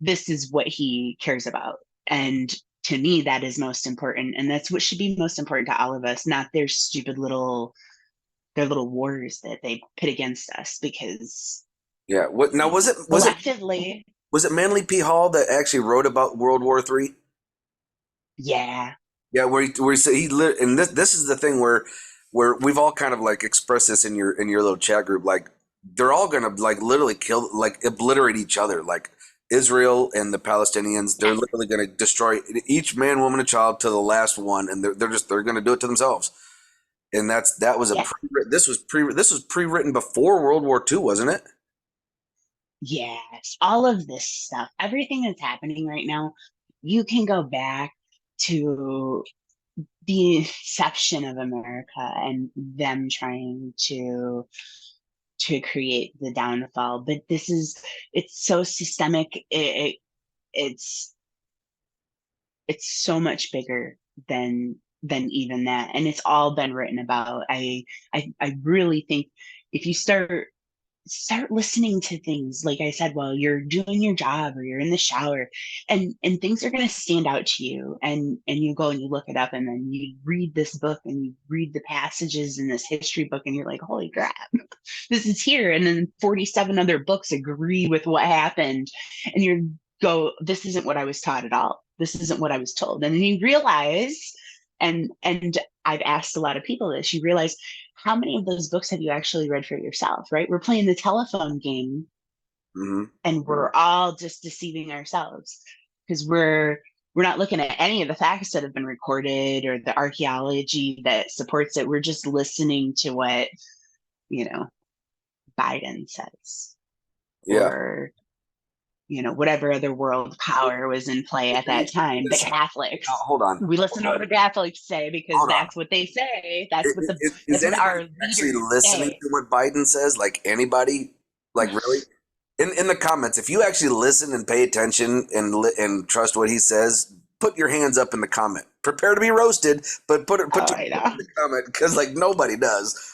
this is what he cares about. And to me, that is most important. And that's what should be most important to all of us, not their little wars that they pit against us, because Yeah. What now? collectively, Was it Manly P. Hall that actually wrote about World War III? Yeah. Yeah, where he said and this is the thing where we've all kind of like expressed this in your little chat group, like they're all gonna like literally kill, like obliterate each other, like Israel and the Palestinians, they're Yes. literally gonna destroy each man, woman, and child to the last one, and they're gonna do it to themselves. And that was a Yeah. this was pre-written before World War II, wasn't it? Yes. All of this stuff, everything that's happening right now, you can go back to the inception of America and them trying to create the downfall. But it's so systemic. It's it's so much bigger than even that, and it's all been written about. I really think if you start listening to things, like I said, while you're doing your job or you're in the shower, and things are going to stand out to you, and you go and you look it up, and then you read this book and you read the passages in this history book, and you're like, holy crap, this is here, and then 47 other books agree with what happened, and you go, this isn't what I was taught at all, this isn't what I was told. And then you realize, and I've asked a lot of people this, you realize, how many of those books have you actually read for yourself, right? We're playing the telephone game, Hmm. and we're all just deceiving ourselves because we're not looking at any of the facts that have been recorded or the archaeology that supports it. We're just listening to what, you know, Biden says, Yeah. or whatever other world power was in play at that time. The Now, Catholics. hold on. We listen to what the Catholics say because Hold on. that's what they say. That's what Is that's what anybody our actually leaders listening say. to what Biden says? Like anybody? Like really? In the comments, if you actually listen and pay attention and trust what he says, put your hands up in the comment. Prepare to be roasted, but put Oh, your I hands know. in the comment because like nobody does.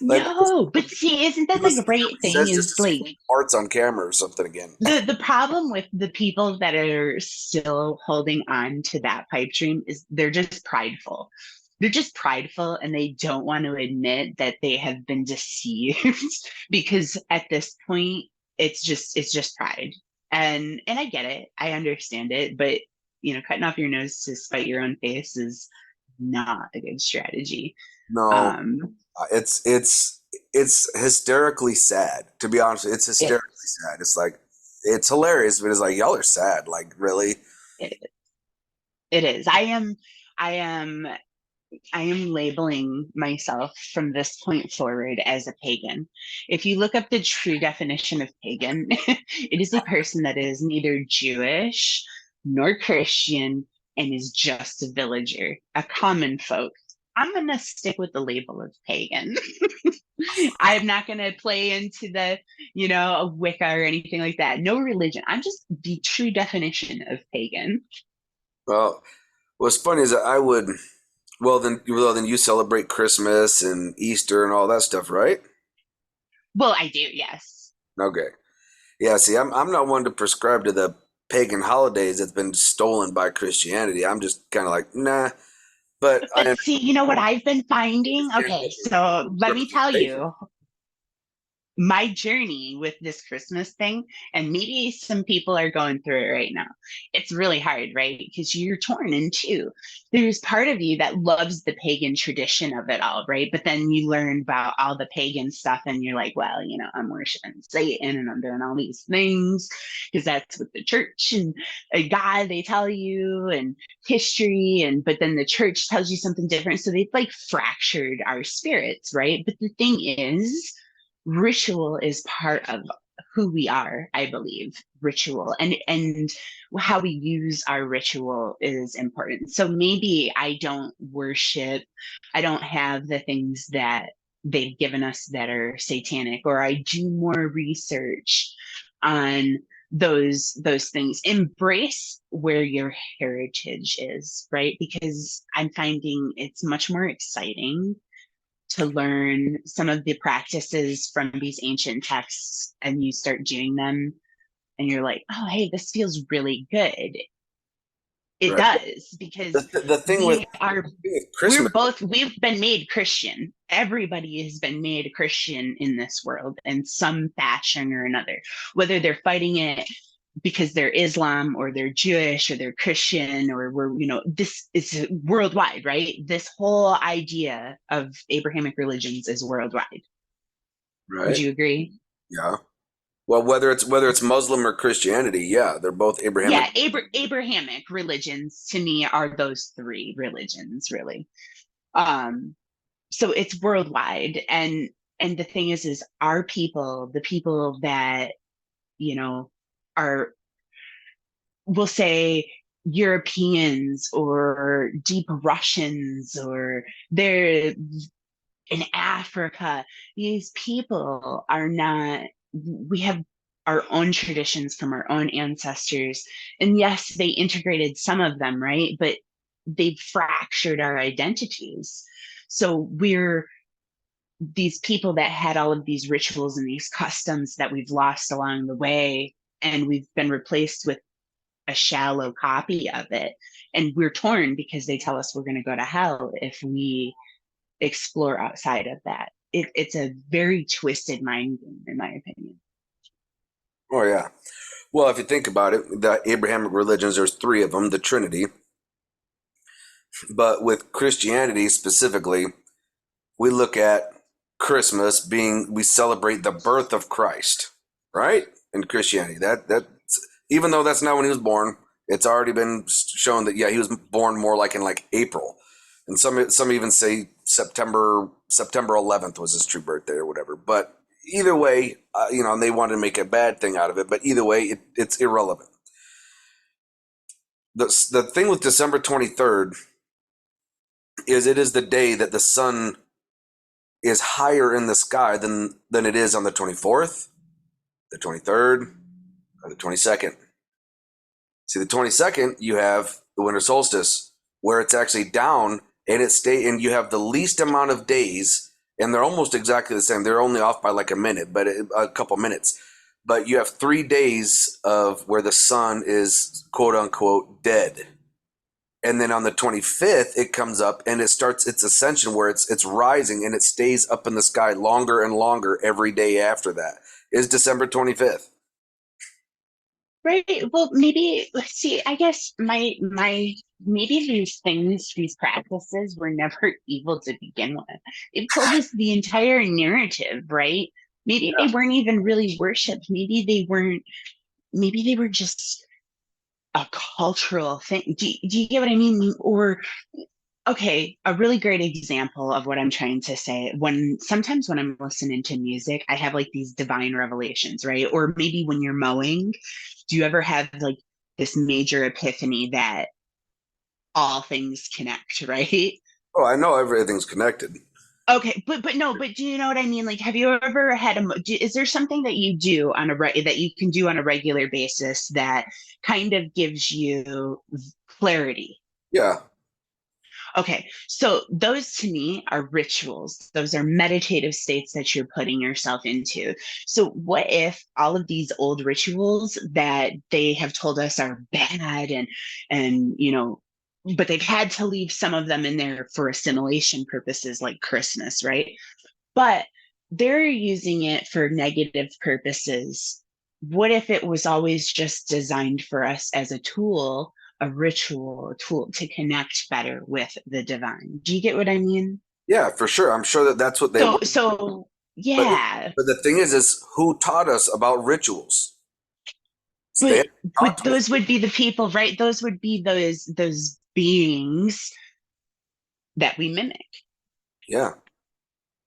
Like No, but see, isn't you that the listen to what great he thing? says just to Is see like parts on camera or something again. the problem with the people that are still holding on to that pipe dream is they're just prideful. They're just prideful, and they don't want to admit that they have been deceived because at this point it's just pride. And I get it. I understand it, but cutting off your nose to spite your own face is not a good strategy. No, Um it's hysterically sad. To be honest, it's it hysterically sad. It's like it's hilarious, but it's like y'all are sad. Like really? it, it is. I am labeling myself from this point forward as a pagan. If you look up the true definition of pagan, it is a person that is neither Jewish nor Christian and is just a villager, a common folk. I'm going to stick with the label of pagan. I'm not going to play into a Wicca or anything like that. No religion. I'm just the true definition of pagan. Well, what's funny is that I would. Well then you celebrate Christmas and Easter and all that stuff, right? Well, I do, yes. Okay. Yeah, see, I'm not one to prescribe to the pagan holidays that's been stolen by Christianity. I'm just kind of like, nah. But I But see, you know what I've been finding? understand Okay, so let me tell representation. you my journey with this Christmas thing, and maybe some people are going through it right now. It's really hard, right? Because you're torn in two. There's part of you that loves the pagan tradition of it all, right? But then you learn about all the pagan stuff, and you're like, well, I'm worshiping Satan and I'm doing all these things because that's what the church and God they tell you, and history, but then the church tells you something different. So they've like fractured our spirits, right? But the thing is, ritual is part of who we are. I believe ritual and how we use our ritual is important. So maybe I don't worship, I don't have the things that they've given us that are satanic, or I do more research on those things. Embrace where your heritage is, right? Because I'm finding it's much more exciting to learn some of the practices from these ancient texts, and you start doing them and you're like, oh, hey, this feels really good. It Right. does, because The thing with we are Christmas, we've been made Christian. Everybody has been made Christian in this world in some fashion or another, whether they're fighting it because they're Islam or they're Jewish or they're Christian or we're, this is worldwide, right? This whole idea of Abrahamic religions is worldwide. Would Right. you agree? Yeah. Well, whether it's Muslim or Christianity, yeah, they're both Yeah, Abrahamic. Abrahamic religions to me are those three religions, really. Um, so it's worldwide, and the thing is our people, the people that you know are, we'll say Europeans or deep Russians or they're in Africa, these people are not, we have our own traditions from our own ancestors. And yes, they integrated some of them, right? But they've fractured our identities. So we're these people that had all of these rituals and these customs that we've lost along the way, and we've been replaced with a shallow copy of it. And we're torn because they tell us we're going to go to hell if we explore outside of that. It's a very twisted mind game, in my opinion. Oh yeah. Well, if you think about it, the Abrahamic religions, there's three of them, the Trinity. But with Christianity specifically, we look at Christmas being we celebrate the birth of Christ, right? In Christianity, that even though that's not when he was born, it's already been shown that yeah, he was born more like in like April, and some even say September 11th was his true birthday or whatever. But either way, and they wanted to make a bad thing out of it. But either way, it's irrelevant. The thing with December 23rd is it is the day that the sun is higher in the sky than it is on the 24th, the 23rd, or the 22nd. See, the 22nd, you have the winter solstice, where it's actually down and you have the least amount of days, and they're almost exactly the same. They're only off by like a minute, but a couple minutes. But you have 3 days of where the sun is quote unquote dead. And then on the 25th, it comes up and it starts its ascension where it's rising and it stays up in the sky longer and longer every day after that. Is December 25th. Right. Well, maybe let's see. I guess my maybe these things, these practices were never evil to begin with. They've told us the entire narrative, right? Maybe they weren't even really worshipped. Maybe they weren't, maybe they were just a cultural thing. Do you get what I mean? Or okay, a really great example of what I'm trying to say. Sometimes when I'm listening to music, I have like these divine revelations, right? Or maybe when you're mowing, do you ever have like this major epiphany that all things connect, right? Oh, I know everything's connected. Okay, but no, but do you know what I mean? Like, have you ever had is there something that you do on that you can do on a regular basis that kind of gives you clarity? Yeah. Okay, so those to me are rituals. Those are meditative states that you're putting yourself into. So, what if all of these old rituals that they have told us are bad and but they've had to leave some of them in there for assimilation purposes, like Christmas, right? But they're using it for negative purposes. What if it was always just designed for us as a tool, a ritual, a tool to connect better with the divine? Do you get what I mean? Yeah, for sure. I'm sure that's what they So, want. so But yeah, but the thing is who taught us about rituals? They but taught to us. those would be the people, right? Those would be those beings that we mimic Yeah.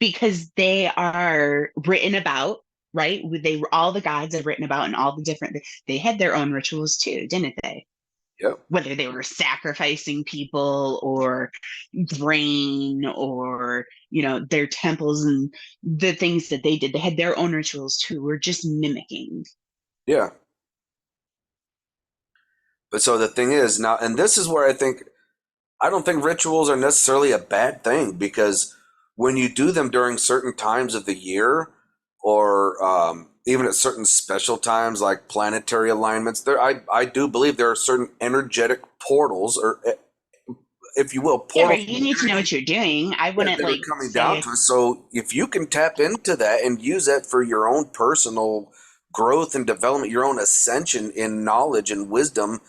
because they are written about, right? They were all the gods are written about and all the different, they had their own rituals too, didn't they? Yep. Whether they were sacrificing people or grain or, their temples and the things that they did, they had their own rituals too. We're just mimicking. Yeah. But so the thing is now, and this is where I don't think rituals are necessarily a bad thing because when you do them during certain times of the year or even at certain special times like planetary alignments, I do believe there are certain energetic portals or if you will, Yeah, portals right. You need to know what you're doing. I wouldn't that like are coming down say, to us. So if you can tap into that and use that for your own personal growth and development, your own ascension in knowledge and wisdom,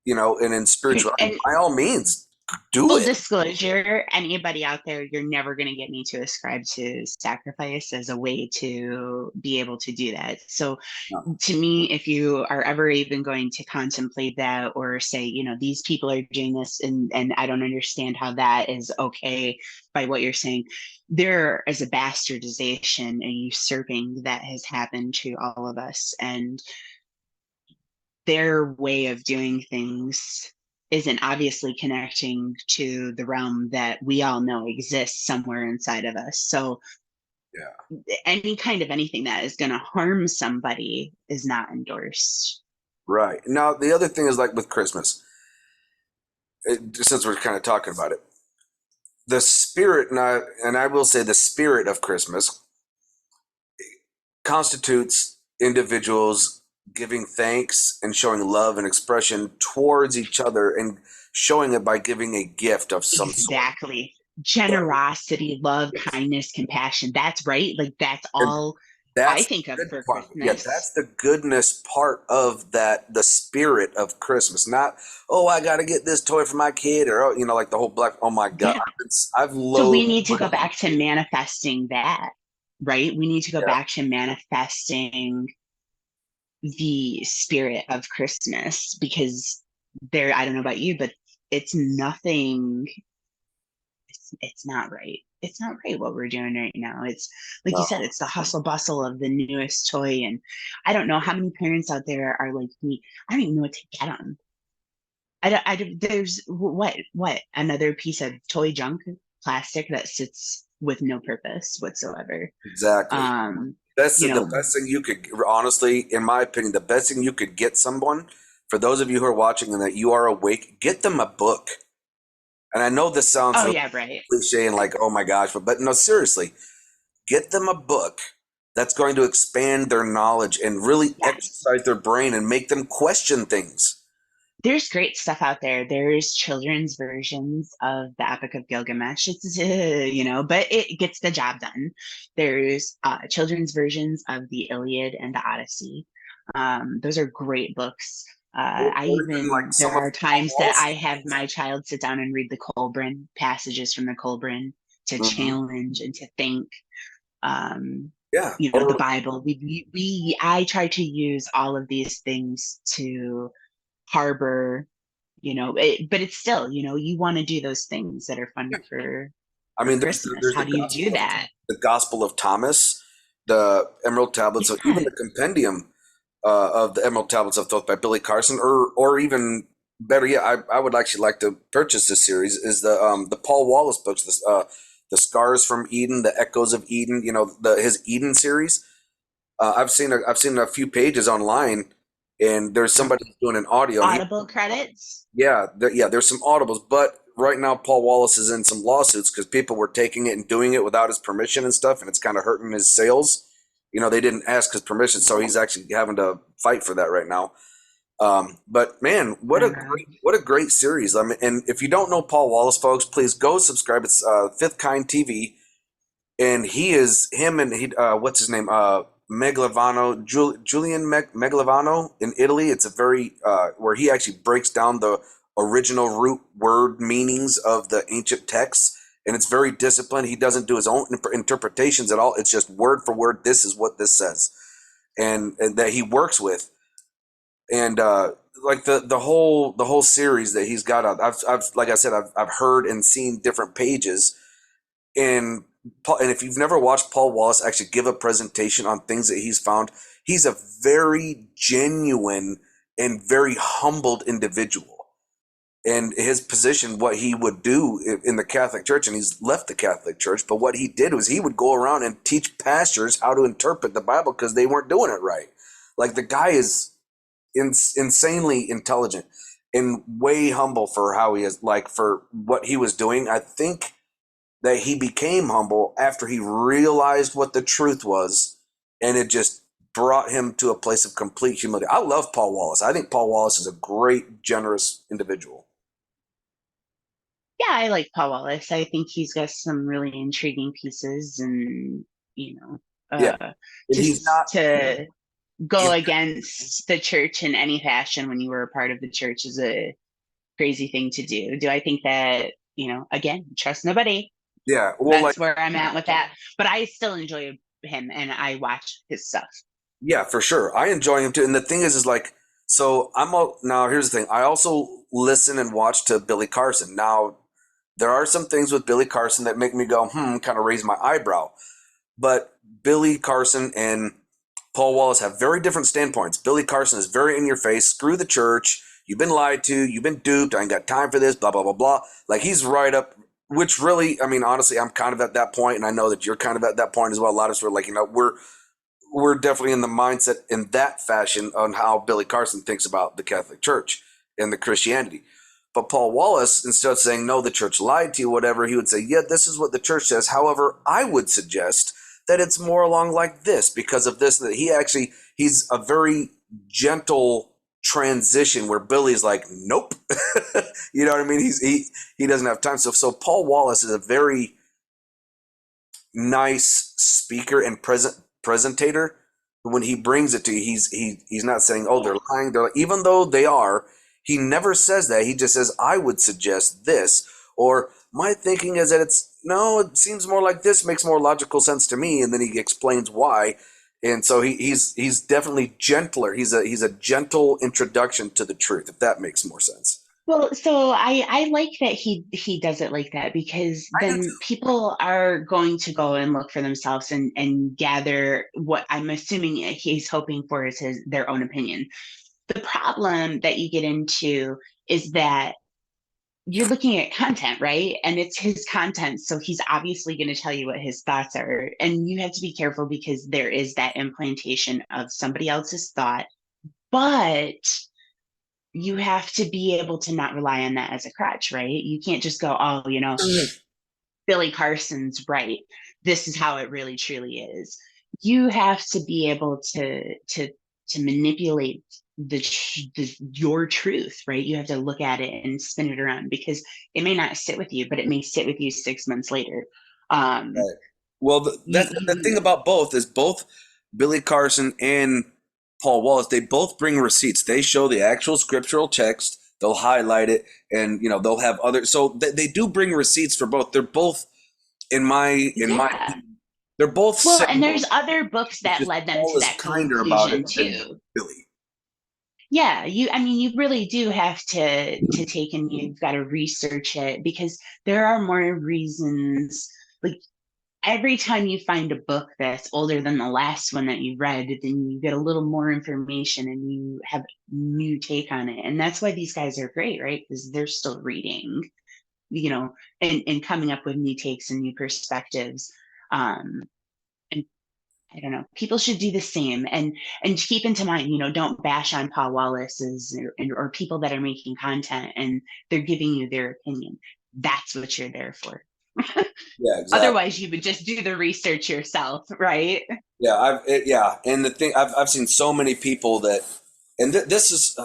and in spirituality, And by all means, do full it. disclosure, anybody out there, you're never going to get me to ascribe to sacrifice as a way to be able to do that. So, No. to me, if you are ever even going to contemplate that or say, these people are doing this and I don't understand how that is okay by what you're saying, there is a bastardization, a usurping that has happened to all of us. And their way of doing things isn't obviously connecting to the realm that we all know exists somewhere inside of us. So Yeah. any kind of anything that is going to harm somebody is not endorsed. Right. Now, the other thing is like with Christmas, since we're kind of talking about it, the spirit, and I will say the spirit of Christmas constitutes individuals giving thanks and showing love and expression towards each other and showing it by giving a gift of some sort. Exactly. Generosity, love, kindness, compassion. That's right. Like that's And all I that's think of the good for part. Yeah, Christmas. that's the goodness part of that, the spirit of Christmas. Not, oh, I got to get this toy for my kid, or like the whole black. Oh my God, Yeah. I've So we loathed. need to go back to manifesting that, right? We need to go Yeah, back to manifesting the spirit of Christmas because I don't know about you, but it's nothing, it's not right. It's not right what we're doing right now. It's like you no, said, it's the hustle bustle of the newest toy. And I don't know how many parents out there are like me. I don't even know what to get them. There's what, another piece of toy junk, plastic that sits with no purpose whatsoever. exactly. That's You the know, best thing you could, honestly, in my opinion, the best thing you could get someone, for those of you who are watching and that you are awake, get them a book. And I know this sounds oh really yeah, right. cliche and like, oh my gosh, but no, seriously, get them a book that's going to expand their knowledge and really Yes. exercise their brain and make them question things. There's great stuff out there. There's children's versions of the Epic of Gilgamesh. It's but it gets the job done. There's children's versions of the Iliad and the Odyssey. Those are great books. Or even like There some of are Paul times that I Wallace's have books. my child sit down and read the Colburn passages from the Colburn to Mhm. challenge and to think. Um, Yeah. the Or Bible. I try to use all of these things to harbor, but it's still, you want to do those things that are fun I for mean, Christmas. there's How do you do that? the Gospel of Thomas, the Emerald Tablets, of, even Yeah. the compendium of the Emerald Tablets of Thoth by Billy Carson, or even better yet, I would actually like to purchase this series. Is the Paul Wallace books, the Scars from Eden, the Echoes of Eden, his Eden series. I've seen a few pages online, and there's somebody doing an audio, and Audible credits. there's some audibles, but right now Paul Wallace is in some lawsuits because people were taking it and doing it without his permission and stuff, and it's kind of hurting his sales. They didn't ask his permission, so he's actually having to fight for that right now. But man, Uh, what a great series! I mean, and if you don't know Paul Wallace, folks, please go subscribe. It's Fifth Kind TV, and him and what's his name, Julian Meglavano in Italy. It's a very where he actually breaks down the original root word meanings of the ancient texts, and it's very disciplined. He doesn't do his own interpretations at all. It's just word for word. This is what this says, and that he works with, and like the whole series that he's got out. I've like I said, I've heard and seen different pages, and if you've never watched Paul Wallace actually give a presentation on things that he's found, he's a very genuine and very humbled individual. And his position, what he would do in the Catholic Church, and he's left the Catholic Church, but what he did was he would go around and teach pastors how to interpret the Bible because they weren't doing it right. Like the guy is insanely intelligent and way humble for how he is, like for what he was doing. I think that he became humble after he realized what the truth was, and it just brought him to a place of complete humility. I love Paul Wallace. I think Paul Wallace is a great, generous individual. yeah, I like Paul Wallace. I think he's got some really intriguing pieces, and you know, Yeah, uh, and to he's not. to go against the church in any fashion when you were a part of the church is a crazy thing to do. Do I think that, again, trust nobody? Yeah, well, like, That's where I'm at with that. But I still enjoy him and I watch his stuff. yeah, for sure. I enjoy him too. And the thing is like, so now here's the thing. I also listen and watch to Billy Carson. Now, there are some things with Billy Carson that make me go, kind of raise my eyebrow. But Billy Carson and Paul Wallace have very different standpoints. Billy Carson is very in your face. Screw the church. You've been lied to. You've been duped. I ain't got time for this. Blah, blah, blah, blah. Like, he's right up, which really, I mean, honestly, I'm kind of at that point, and I know that you're kind of at that point as well. A lot of us were like, we're definitely in the mindset in that fashion on how Billy Carson thinks about the Catholic Church and the Christianity. But Paul Wallace, instead of saying, no, the church lied to you, whatever, he would say, yeah, this is what the church says. However, I would suggest that it's more along like this because of this, that he's a very gentle transition where Billy's like, nope. You know what I mean? He doesn't have time. So Paul Wallace is a very nice speaker and presentator. When he brings it to you, he's not saying, oh, they're lying. Even though they are, he never says that. He just says, I would suggest this, or my thinking is that it seems more like this, makes more logical sense to me. And then he explains why. And so he's definitely gentler. He's a gentle introduction to the truth, if that makes more sense. Well, so I like that he does it like that, because then people are going to go and look for themselves and gather what I'm assuming he's hoping for is their own opinion. The problem that you get into is that you're looking at content, right? And it's his content. So he's obviously going to tell you what his thoughts are. And you have to be careful because there is that implantation of somebody else's thought. But you have to be able to not rely on that as a crutch, right? You can't just go, oh, Billy Carson's right. This is how it really truly is. You have to be able to manipulate your truth, right? You have to look at it and spin it around because it may not sit with you, but it may sit with you 6 months later. Right. Well, the thing about both is both Billy Carson and Paul Wallace, they both bring receipts. They show the actual scriptural text. They'll highlight it, and they'll have other. So they do bring receipts for both. They're both they're both. Well, and there's other books that led them to that conclusion too. Billy. Yeah, you really do have to take, and you've got to research it because there are more reasons. Like every time you find a book that's older than the last one that you read, then you get a little more information and you have a new take on it. And that's why these guys are great, right? Because they're still reading, and coming up with new takes and new perspectives. And I don't know, people should do the same and keep into mind, don't bash on Paul Wallace's or people that are making content and they're giving you their opinion. That's what you're there for. Yeah, exactly. Otherwise, you would just do the research yourself, right? Yeah, and the thing I've seen so many people that, and this is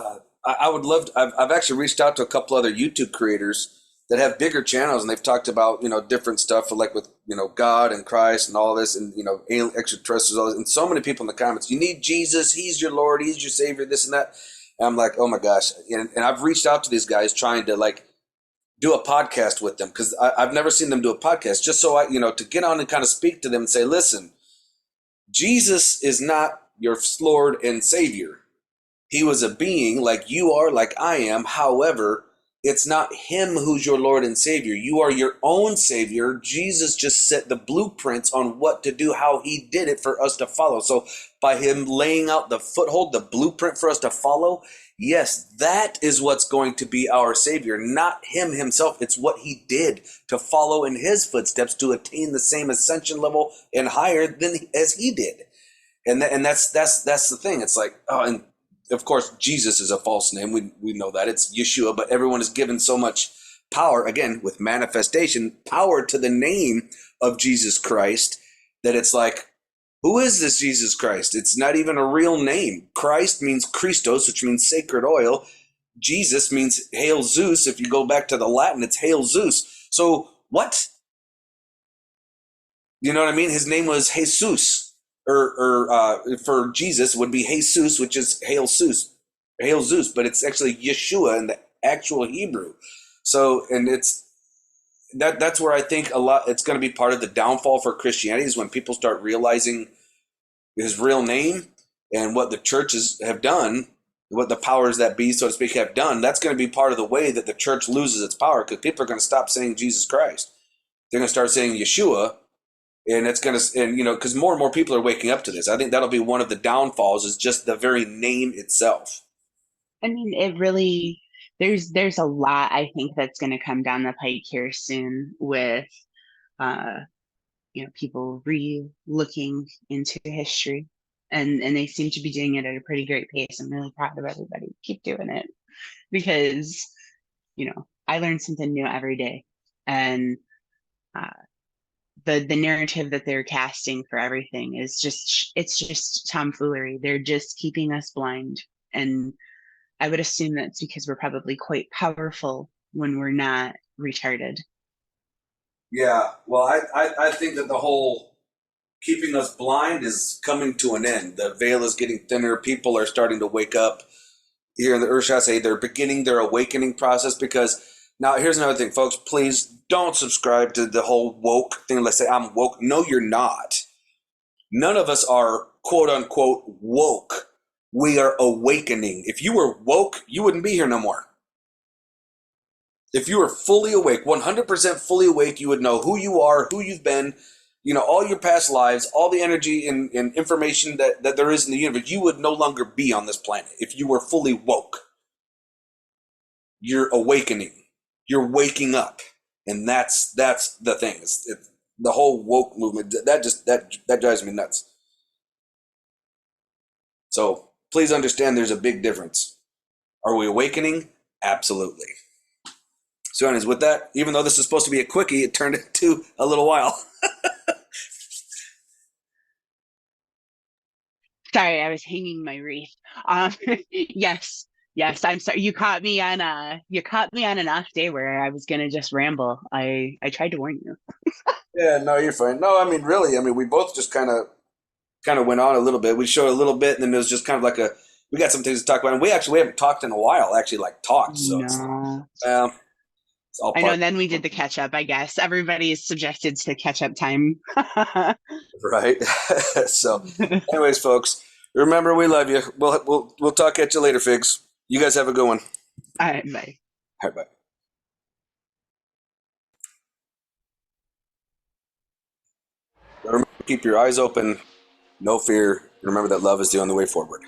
I would love to, I've actually reached out to a couple other YouTube creators that have bigger channels, and they've talked about different stuff like with God and Christ and all this, and alien extraterrestrials, all this, and so many people in the comments, you need Jesus, he's your Lord, he's your Savior, this and that. And I'm like, oh my gosh, and I've reached out to these guys trying to do a podcast with them because I've never seen them do a podcast, just so to get on and kind of speak to them and say, listen, Jesus is not your Lord and Savior. He was a being like you are, like I am. However, it's not him who's your Lord and Savior. You are your own Savior. Jesus just set the blueprints on what to do, how he did it for us to follow. So by him laying out the foothold, the blueprint for us to follow, yes, that is what's going to be our Savior, not him himself. It's what he did to follow in his footsteps to attain the same ascension level and higher as he did. And that's the thing. It's like, oh, and of course, Jesus is a false name. We know that. It's Yeshua, but everyone is given so much power, again, with manifestation, power to the name of Jesus Christ, that it's like, who is this Jesus Christ? It's not even a real name. Christ means Christos, which means sacred oil. Jesus means Hail Zeus. If you go back to the Latin, it's Hail Zeus. So what? You know what I mean? His name was Jesus, or for Jesus would be Jesus, which is Hail Zeus, but it's actually Yeshua in the actual Hebrew. So, and that's where I think a lot it's going to be part of the downfall for Christianity is when people start realizing his real name and what the churches have done, what the powers that be, so to speak, have done. That's going to be part of the way that the church loses its power, because people are going to stop saying Jesus Christ. They're going to start saying Yeshua, and it's going to, and because more and more people are waking up to this. I think that'll be one of the downfalls, is just the very name itself. I mean, it really, there's a lot I think that's going to come down the pike here soon with people re-looking into history, and they seem to be doing it at a pretty great pace. I'm really proud of everybody. Keep doing it, because I learn something new every day, and the narrative that they're casting for everything is just tomfoolery. They're just keeping us blind, and I would assume that's because we're probably quite powerful when we're not retarded. Yeah, well, I think that the whole keeping us blind is coming to an end. The veil is getting thinner. People are starting to wake up here in the Earth. I say they're beginning their awakening process, because now here's another thing, folks. Please don't subscribe to the whole woke thing. Let's say I'm woke. No, you're not. None of us are quote unquote woke. We are awakening. If you were woke, you wouldn't be here no more. If you were fully awake, 100% fully awake, you would know who you are, who you've been, all your past lives, all the energy and information that there is in the universe. You would no longer be on this planet if you were fully woke. You're awakening. You're waking up. And that's the thing. It's the whole woke movement, that drives me nuts. So please understand there's a big difference. Are we awakening? Absolutely. So anyways, with that, even though this is supposed to be a quickie, it turned into a little while. Sorry, I was hanging my wreath. Yes, I'm sorry. You caught me on an off day where I was gonna just ramble. I tried to warn you. Yeah, no, you're fine. No, I mean, really, we both just kind of went on a little bit. We showed a little bit, and then it was just kind of like we got some things to talk about, and we haven't talked in a while. Actually, like talked. So No. it's all I know. part. And then we did the catch up. I guess everybody is subjected to catch up time. Right. So, anyways, folks, remember we love you. We'll talk at you later, Figs. You guys have a good one. All right, bye. All right, bye. Remember, keep your eyes open, no fear, and remember that love is the only way forward.